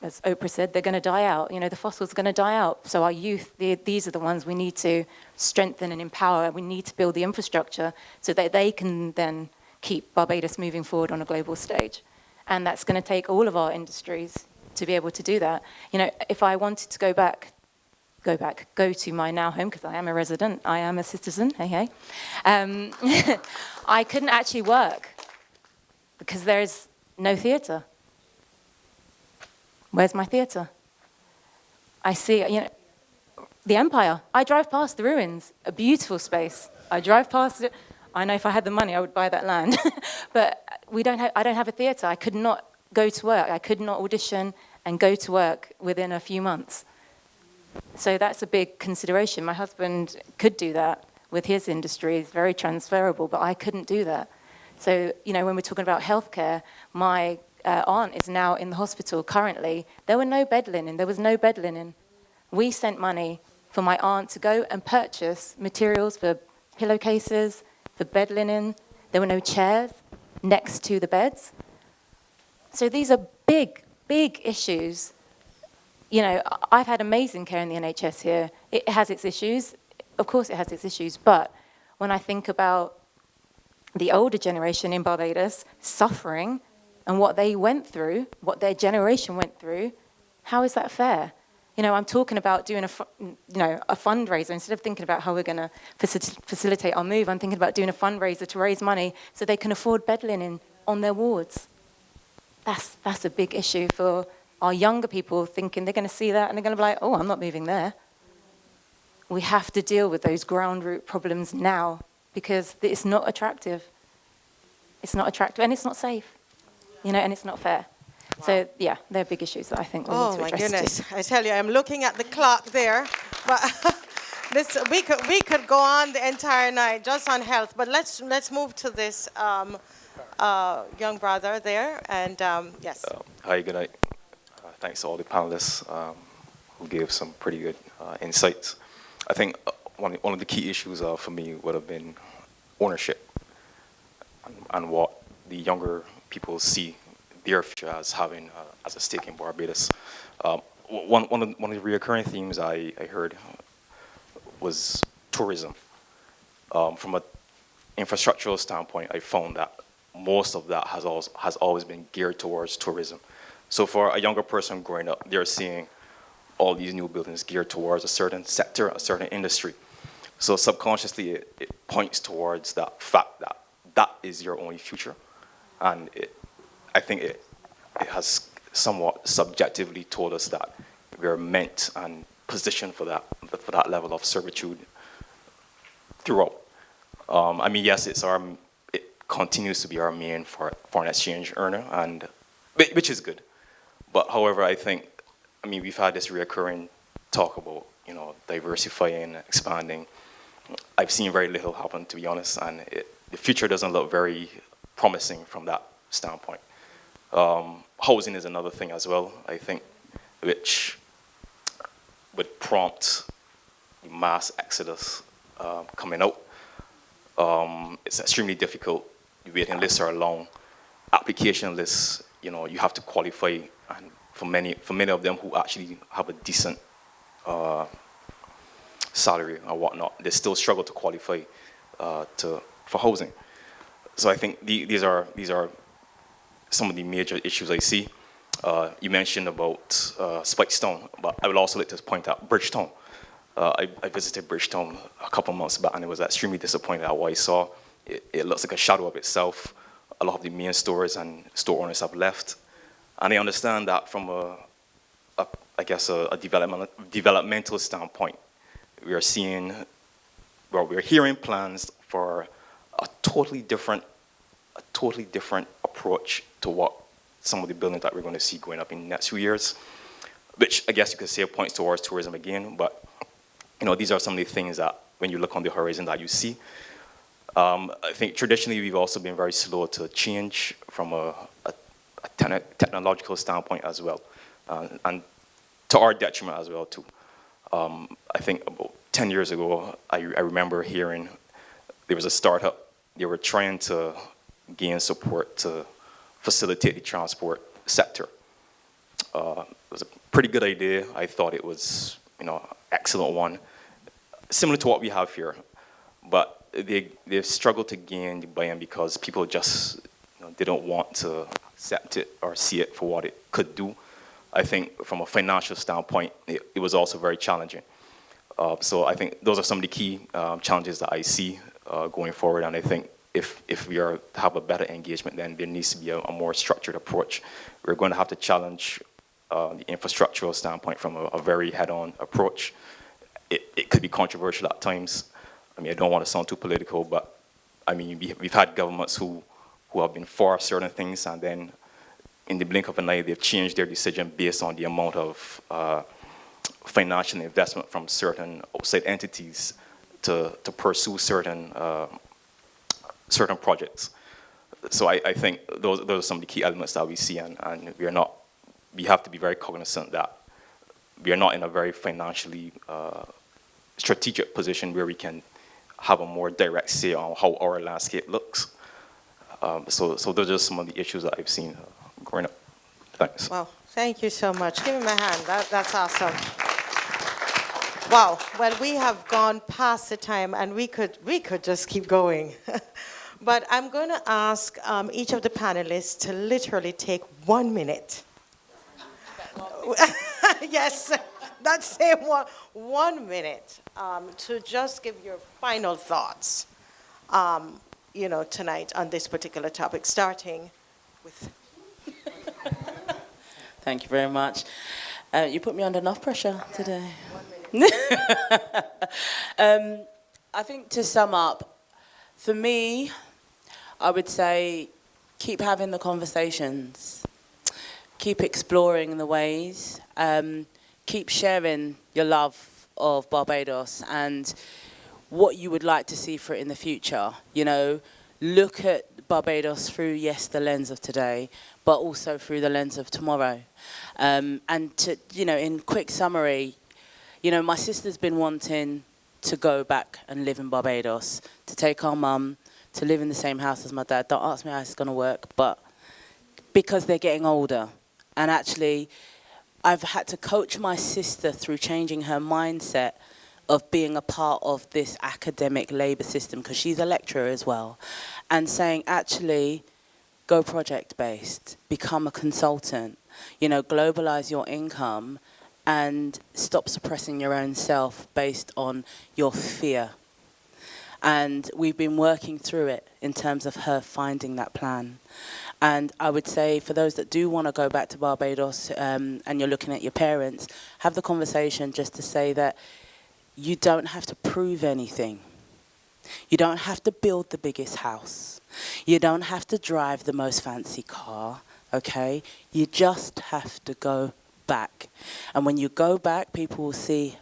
I: as Oprah said, they're going to die out. The fossils are going to die out. So our youth, these are the ones we need to strengthen and empower. We need to build the infrastructure so that they can then keep Barbados moving forward on a global stage. And that's going to take all of our industries to be able to do that. If I wanted to go to my now home, because I am a resident, I am a citizen, hey. I couldn't actually work because there's no theatre. Where's my theatre? I see, the Empire. I drive past the ruins, a beautiful space. I drive past it. I know if I had the money, I would buy that land. But I don't have a theatre. I could not go to work. I could not audition and go to work within a few months. So that's a big consideration. My husband could do that with his industry. It's very transferable, but I couldn't do that. So, when we're talking about healthcare, my aunt is now in the hospital currently. There was no bed linen. We sent money for my aunt to go and purchase materials for pillowcases, for bed linen. There were no chairs next to the beds. So these are big, big issues. I've had amazing care in the NHS here. It has its issues. Of course it has its issues. But when I think about the older generation in Barbados suffering and what they went through, what their generation went through, how is that fair? I'm talking about doing a fundraiser. Instead of thinking about how we're going to facilitate our move, I'm thinking about doing a fundraiser to raise money so they can afford bed linen on their wards. That's a big issue for our younger people, thinking they're going to see that and they're going to be like, oh, I'm not moving there. We have to deal with those ground root problems now, because it's not attractive. It's not attractive and it's not safe, and it's not fair. Wow. So, yeah, they're big issues that I think we need to address.
A: Oh, my goodness. I tell you, I'm looking at the clock there. But we could go on the entire night just on health. But let's move to this young brother there. And, yes.
J: Hi, good night. Thanks to all the panelists who gave some pretty good insights. I think one of the key issues for me would have been ownership and what the younger people see their future as having as a stake in Barbados. One of the recurring themes I heard was tourism. From an infrastructural standpoint, I found that most of that has always been geared towards tourism. So for a younger person growing up, they're seeing all these new buildings geared towards a certain sector, a certain industry. So subconsciously, it points towards that fact that that is your only future. And I think it has somewhat subjectively told us that we're meant and positioned for that level of servitude throughout. I mean, yes, it continues to be our main foreign exchange earner, and which is good. But however, I mean, we've had this recurring talk about, diversifying, expanding. I've seen very little happen, to be honest, and the future doesn't look very promising from that standpoint. Housing is another thing as well, I think, which would prompt mass exodus coming out. It's extremely difficult. The waiting lists are long. Application lists, you have to qualify, and for many of them who actually have a decent salary or whatnot, they still struggle to qualify for housing. So I think these are some of the major issues I see. You mentioned about Spikestone, but I would also like to point out Bridgetown. I visited Bridgetown a couple months back, and I was extremely disappointed at what I saw. It looks like a shadow of itself. A lot of the main stores and store owners have left. And I understand that from a developmental standpoint. We're hearing plans for a totally different approach to what some of the buildings that we're going to see going up in the next few years, which I guess you could say points towards tourism again. But these are some of the things that when you look on the horizon that you see. I think traditionally we've also been very slow to change from a technological standpoint as well, and to our detriment as well too. I think about 10 years ago, I remember hearing there was a startup. They were trying to gain support to facilitate the transport sector. It was a pretty good idea. I thought it was, excellent one, similar to what we have here. But they've struggled to gain the buy-in because people just didn't want to accept it or see it for what it could do. I think from a financial standpoint, it was also very challenging. So I think those are some of the key challenges that I see going forward. And I think if we are to have a better engagement, then there needs to be a more structured approach. We're going to have to challenge the infrastructural standpoint from a very head-on approach. It could be controversial at times. I mean, I don't want to sound too political, but I mean, we've had governments who have been for certain things, and then in the blink of an eye, they've changed their decision based on the amount of financial investment from certain outside entities to pursue certain projects. So I think those are some of the key elements that we see, and we have to be very cognizant that we are not in a very financially strategic position where we can have a more direct say on how our landscape looks. So those are some of the issues that I've seen growing up. Thanks.
A: Wow, thank you so much. Give me my hand. That's awesome. Wow. Well, we have gone past the time, and we could just keep going. But I'm going to ask each of the panelists to literally take 1 minute. Yes, that same one. 1 minute to just give your final thoughts, tonight on this particular topic, starting with.
C: Thank you very much. You put me under enough pressure today.
A: 1 minute.
C: I think to sum up, for me, I would say keep having the conversations, keep exploring the ways, keep sharing your love of Barbados and what you would like to see for it in the future. Look at Barbados through, yes, the lens of today, but also through the lens of tomorrow. And to, in quick summary, my sister's been wanting to go back and live in Barbados, to take our mum, to live in the same house as my dad. Don't ask me how it's going to work, but because they're getting older. And actually, I've had to coach my sister through changing her mindset of being a part of this academic labour system, because she's a lecturer as well, and saying, actually, go project-based, become a consultant, globalise your income and stop suppressing your own self based on your fear. And we've been working through it in terms of her finding that plan. And I would say for those that do want to go back to Barbados and you're looking at your parents, have the conversation just to say that you don't have to prove anything. You don't have to build the biggest house. You don't have to drive the most fancy car, okay? You just have to go back. And when you go back, people will see,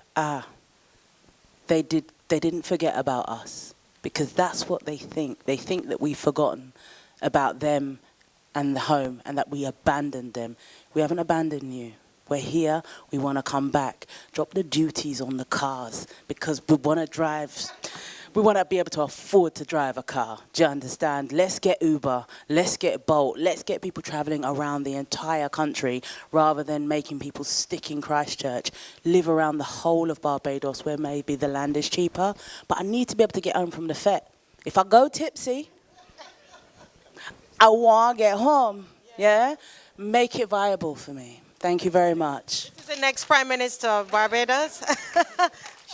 C: they didn't forget about us, because that's what they think. They think that we've forgotten about them and the home and that we abandoned them. We haven't abandoned you. We're here, we want to come back. Drop the duties on the cars because we want to drive. We want to be able to afford to drive a car. Do you understand? Let's get Uber, let's get Bolt, let's get people traveling around the entire country rather than making people stick in Christchurch, live around the whole of Barbados where maybe the land is cheaper. But I need to be able to get home from the fete. If I go tipsy, I want to get home, yeah? Make it viable for me. Thank you very much.
A: This is the next Prime Minister of Barbados.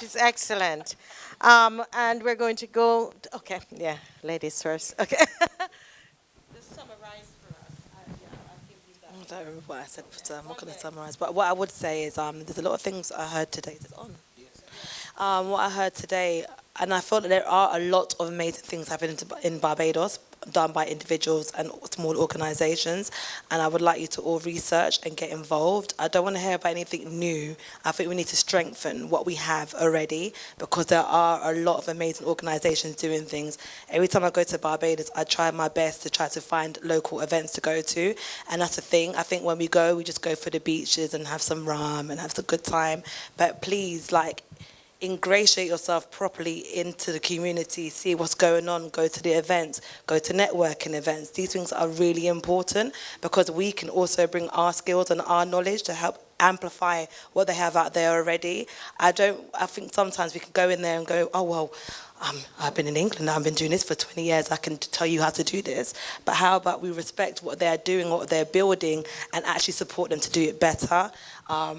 A: She's excellent. And we're going to go, okay, yeah, ladies first, okay. Just summarize for us.
F: I don't remember what I said, but I'm not going to summarize. But what I would say is there's a lot of things I heard today. Is it on? What I heard today, and I feel that there are a lot of amazing things happening in Barbados, done by individuals and small organisations, and I would like you to all research and get involved. I don't want to hear about anything new. I think we need to strengthen what we have already, because there are a lot of amazing organisations doing things. Every time I go to Barbados, I try my best to try to find local events to go to, and that's the thing. I think when we go, we just go for the beaches and have some rum and have some good time, but please, ingratiate yourself properly into the community, see what's going on, go to the events, go to networking events. These things are really important because we can also bring our skills and our knowledge to help amplify what they have out there already. I think sometimes we can go in there and go, oh, well, I've been in England, I've been doing this for 20 years, I can tell you how to do this. But how about we respect what they're doing, what they're building, and actually support them to do it better?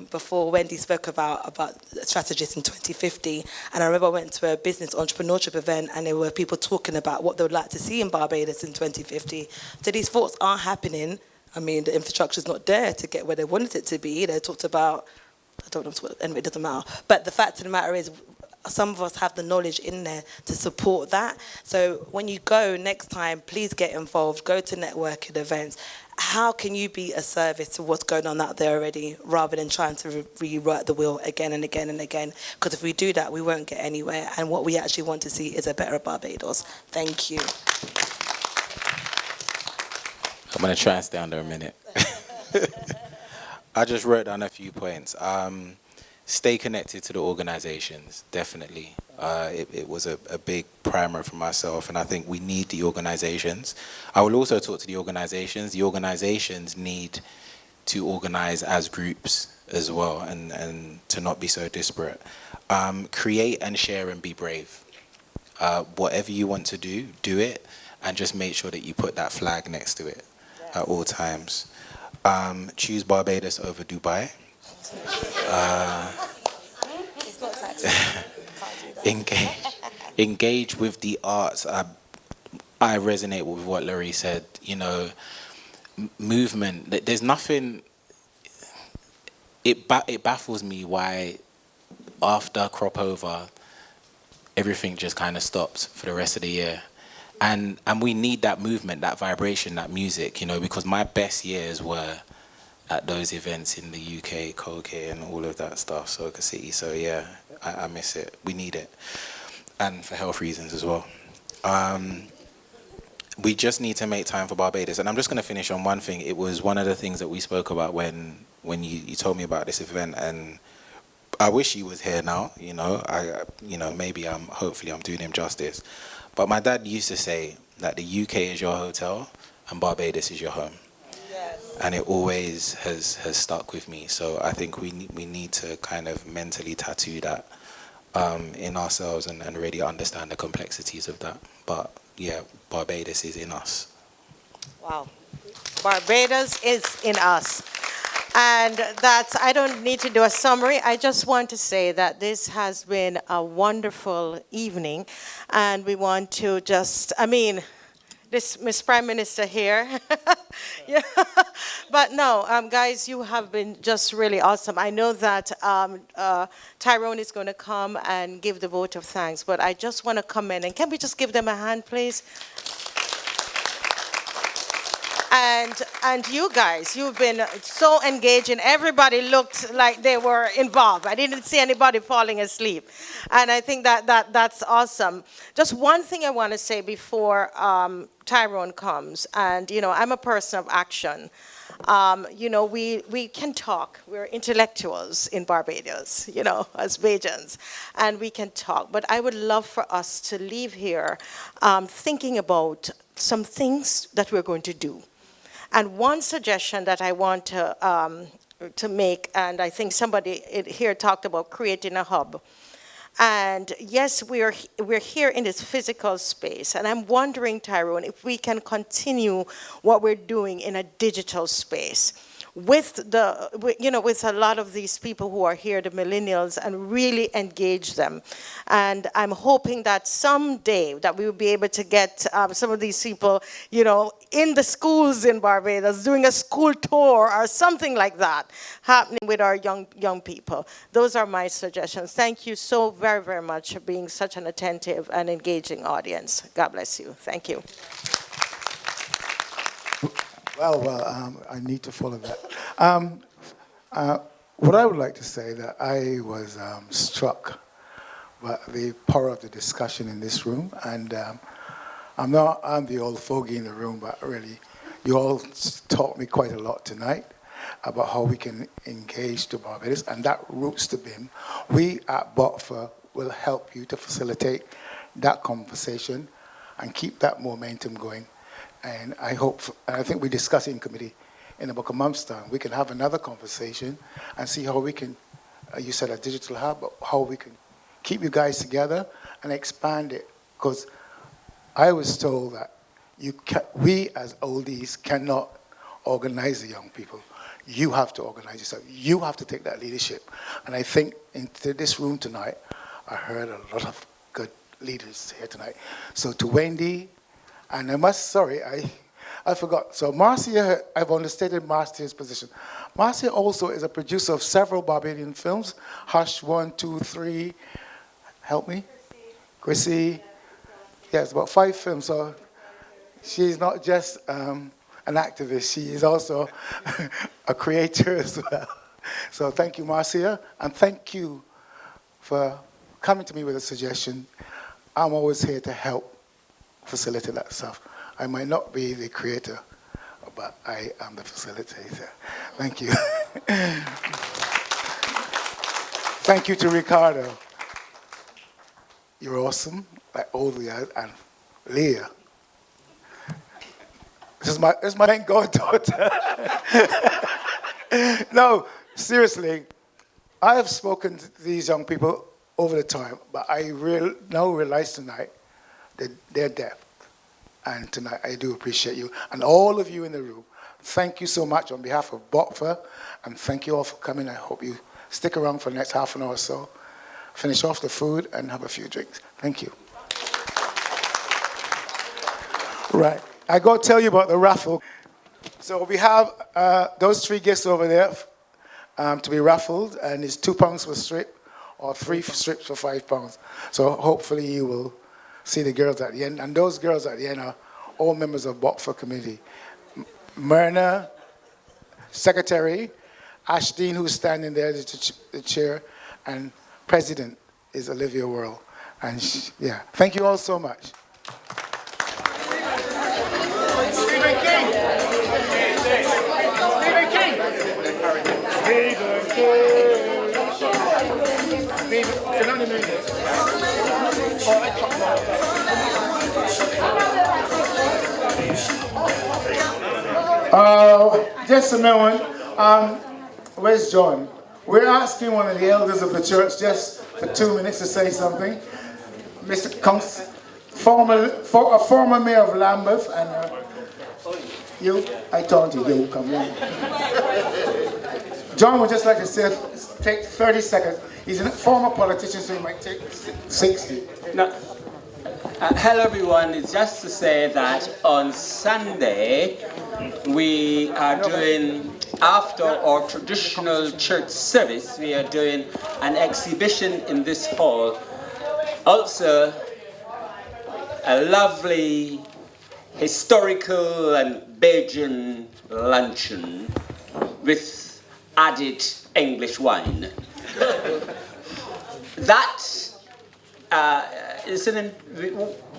F: Before Wendy spoke about strategists in 2050, and I remember I went to a business entrepreneurship event and there were people talking about what they would like to see in Barbados in 2050. So these thoughts are happening. I mean, the infrastructure's not there to get where they wanted it to be. They talked about, I don't know, anyway, it doesn't matter. But the fact of the matter is, some of us have the knowledge in there to support that. So when you go next time, please get involved, go to networking events. How can you be a service to what's going on out there already, rather than trying to rewrite the wheel again and again and again? Because if we do that, we won't get anywhere. And what we actually want to see is a better Barbados. Thank you.
E: I'm going to try and stay under a minute. I just wrote down a few points. Stay connected to the organizations, definitely. It was a big primer for myself, and I think we need the organizations. I will also talk to the organizations. The organizations need to organize as groups as well, and to not be so disparate. Create and share and be brave. Whatever you want to do, do it, and just make sure that you put that flag next to it at all times. Choose Barbados over Dubai. Engage with the arts. I resonate with what Laurie said. You know, movement. There's nothing. It baffles me why after crop over, everything just kind of stops for the rest of the year, and we need that movement, that vibration, that music. You know, because my best years were at those events in the UK, Coke and all of that stuff, Soca City. So yeah, I miss it. We need it. And for health reasons as well. We just need to make time for Barbados. And I'm just gonna finish on one thing. It was one of the things that we spoke about when you told me about this event, and I wish he was here now, you know. Maybe hopefully I'm doing him justice. But my dad used to say that the UK is your hotel and Barbados is your home. And it always has stuck with me. So I think we need to kind of mentally tattoo that in ourselves and really understand the complexities of that. But yeah, Barbados is in us.
A: Wow. Barbados is in us. And that's, I don't need to do a summary. I just want to say that this has been a wonderful evening. And we want to just, this Miss Prime Minister here. Yeah. But no, guys, you have been just really awesome. I know that Tyrone is going to come and give the vote of thanks, but I just want to come in, and can we just give them a hand, please? And you guys, you've been so engaging. Everybody looked like they were involved. I didn't see anybody falling asleep. And I think that's awesome. Just one thing I want to say before Tyrone comes. And, I'm a person of action. We can talk. We're intellectuals in Barbados, as Bajans. And we can talk. But I would love for us to leave here thinking about some things that we're going to do. And one suggestion that I want to make, and I think somebody here talked about creating a hub. And yes, we're here in this physical space, and I'm wondering, Tyrone, if we can continue what we're doing in a digital space with a lot of these people who are here, the millennials, and really engage them. And I'm hoping that someday that we will be able to get some of these people, in the schools in Barbados, doing a school tour or something like that, happening with our young people. Those are my suggestions. Thank you so very, very much for being such an attentive and engaging audience. God bless you. Thank you.
K: Well, I need to follow that. What I would like to say that I was struck by the power of the discussion in this room, and I'm the old fogey in the room, but really, you all taught me quite a lot tonight about how we can engage to Barbados, and that roots to BIM. We at BOTFA will help you to facilitate that conversation and keep that momentum going. And I think we discuss in committee in about a month's time, we can have another conversation and see how we can, you said a digital hub, but how we can keep you guys together and expand it. Because I was told that we as oldies cannot organize the young people. You have to organize yourself. You have to take that leadership. And I think into this room tonight, I heard a lot of good leaders here tonight. So to Wendy, and I forgot. So Marcia, I've understated Marcia's position. Marcia also is a producer of several Barbadian films. Hush, 1, 2, 3. Help me? Chrissy. Yes, about 5 films. So she's not just an activist. She is also a creator as well. So thank you, Marcia. And thank you for coming to me with a suggestion. I'm always here to help facilitate that stuff. I might not be the creator, but I am the facilitator. Thank you. Thank you to Ricardo. You're awesome, like Olivia and Leah. This is my thank God daughter. No, seriously, I have spoken to these young people over the time, but I now realize tonight that they're deaf. And tonight, I do appreciate you. And all of you in the room, thank you so much on behalf of BOTFA, and thank you all for coming. I hope you stick around for the next half an hour or so, finish off the food, and have a few drinks. Thank you. Right, I got to tell you about the raffle. So we have those 3 gifts over there to be raffled, and it's £2 per strip, or 3 strips for £5. So hopefully you will see the girls at the end. And those girls at the end are all members of BOTFA committee. Myrna, secretary, Ashdeen, who's standing there, the chair, and president is Olivia Worrell. And yeah, thank you all so much.
B: Stephen King! Stephen King! Can only move this. Just a moment. Where's John? We're asking one of the elders of the church just for 2 minutes to say something. Mr. Kunst, a former mayor of Lambeth, and you, I told you, come on. John would just like to say, take 30 seconds. He's a former politician, so he might take 60.
L: No, Hello everyone, it's just to say that on Sunday we are doing, after our traditional church service, we are doing an exhibition in this hall. Also, a lovely historical and Belgian luncheon with added English wine.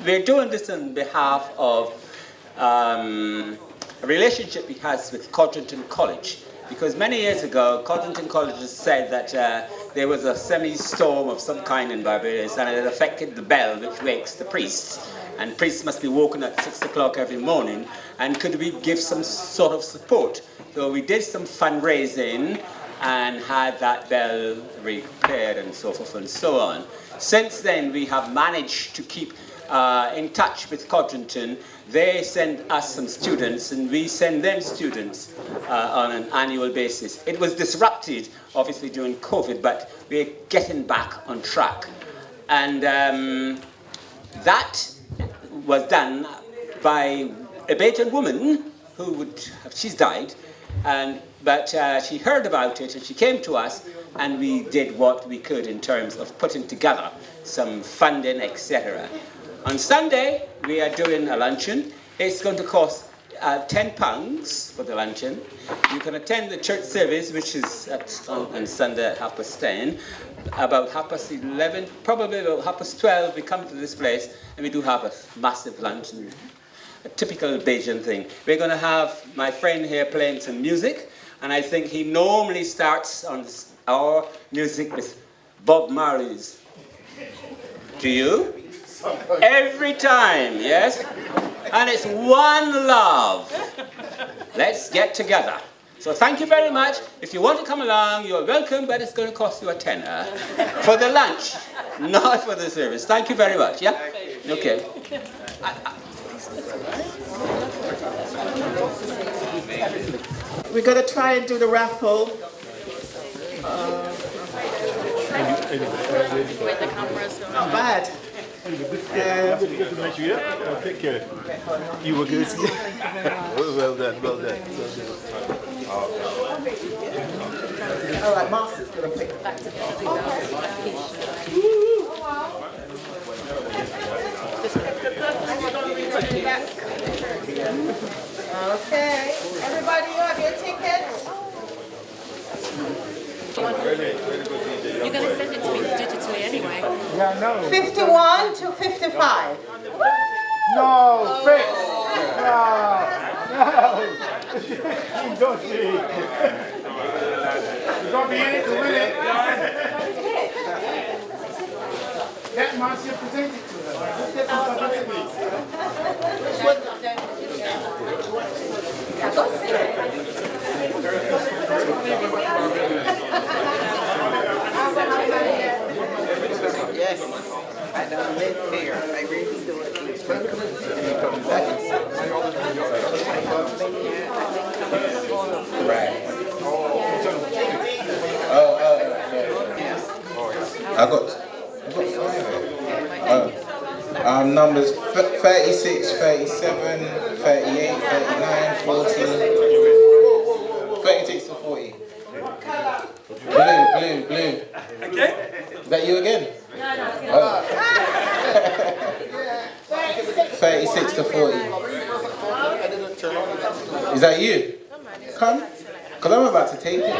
L: We're doing this on behalf of a relationship we have with Codrington College. Because many years ago, Codrington College has said that there was a semi-storm of some kind in Barbados and it had affected the bell which wakes the priests. And priests must be woken at 6 o'clock every morning. And could we give some sort of support? So we did some fundraising and had that bell repaired and so forth and so on. Since then, we have managed to keep in touch with Codrington. They send us some students, and we send them students on an annual basis. It was disrupted, obviously, during COVID, but we're getting back on track. And that was done by a Belgian woman she's died, but she heard about it and she came to us and we did what we could in terms of putting together some funding, etc. On Sunday, we are doing a luncheon. It's going to cost £10 for the luncheon. You can attend the church service, which is on Sunday at 10:30. About 11:30, probably about 12:30, we come to this place and we do have a massive luncheon. A typical Belgian thing. We're going to have my friend here playing some music, and I think he normally starts on our music with Bob Marley's. Do you? Every time, yes? And it's One Love. Let's get together. So thank you very much. If you want to come along, you're welcome, but it's going to cost you a tenner for the lunch, not for the service. Thank you very much, yeah? Okay.
M: We're going to try and do the raffle. Not bad.
N: You were good. Well done, well done.
M: All right, Marcia's going to pick back to
A: Okay, everybody, you have your tickets?
O: You're going to send it to me digitally anyway.
B: Yeah, no.
A: 51 to 55.
B: No, fix. No. You don't see. You're going to be in it to win it. Let Marcia present it to her.
M: Yes, I don't live here. I really do it.
E: Right. I got 5. Numbers 36, 37, 38, 39, 40. 36 to 40. Blue. Okay. Is that you again? No. 36 to 40. Is that you? Come. Because I'm about to take it.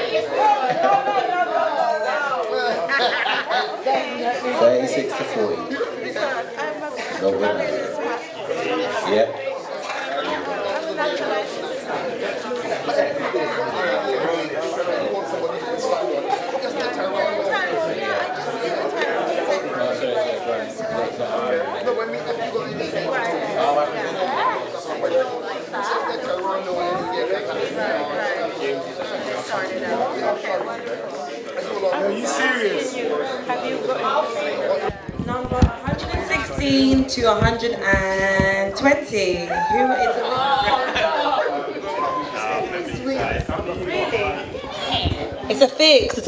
E: 36 to 40. Go with me. Yep.
B: Are you serious?
P: Number 116 to 120. Who is it? Really? It's a fix.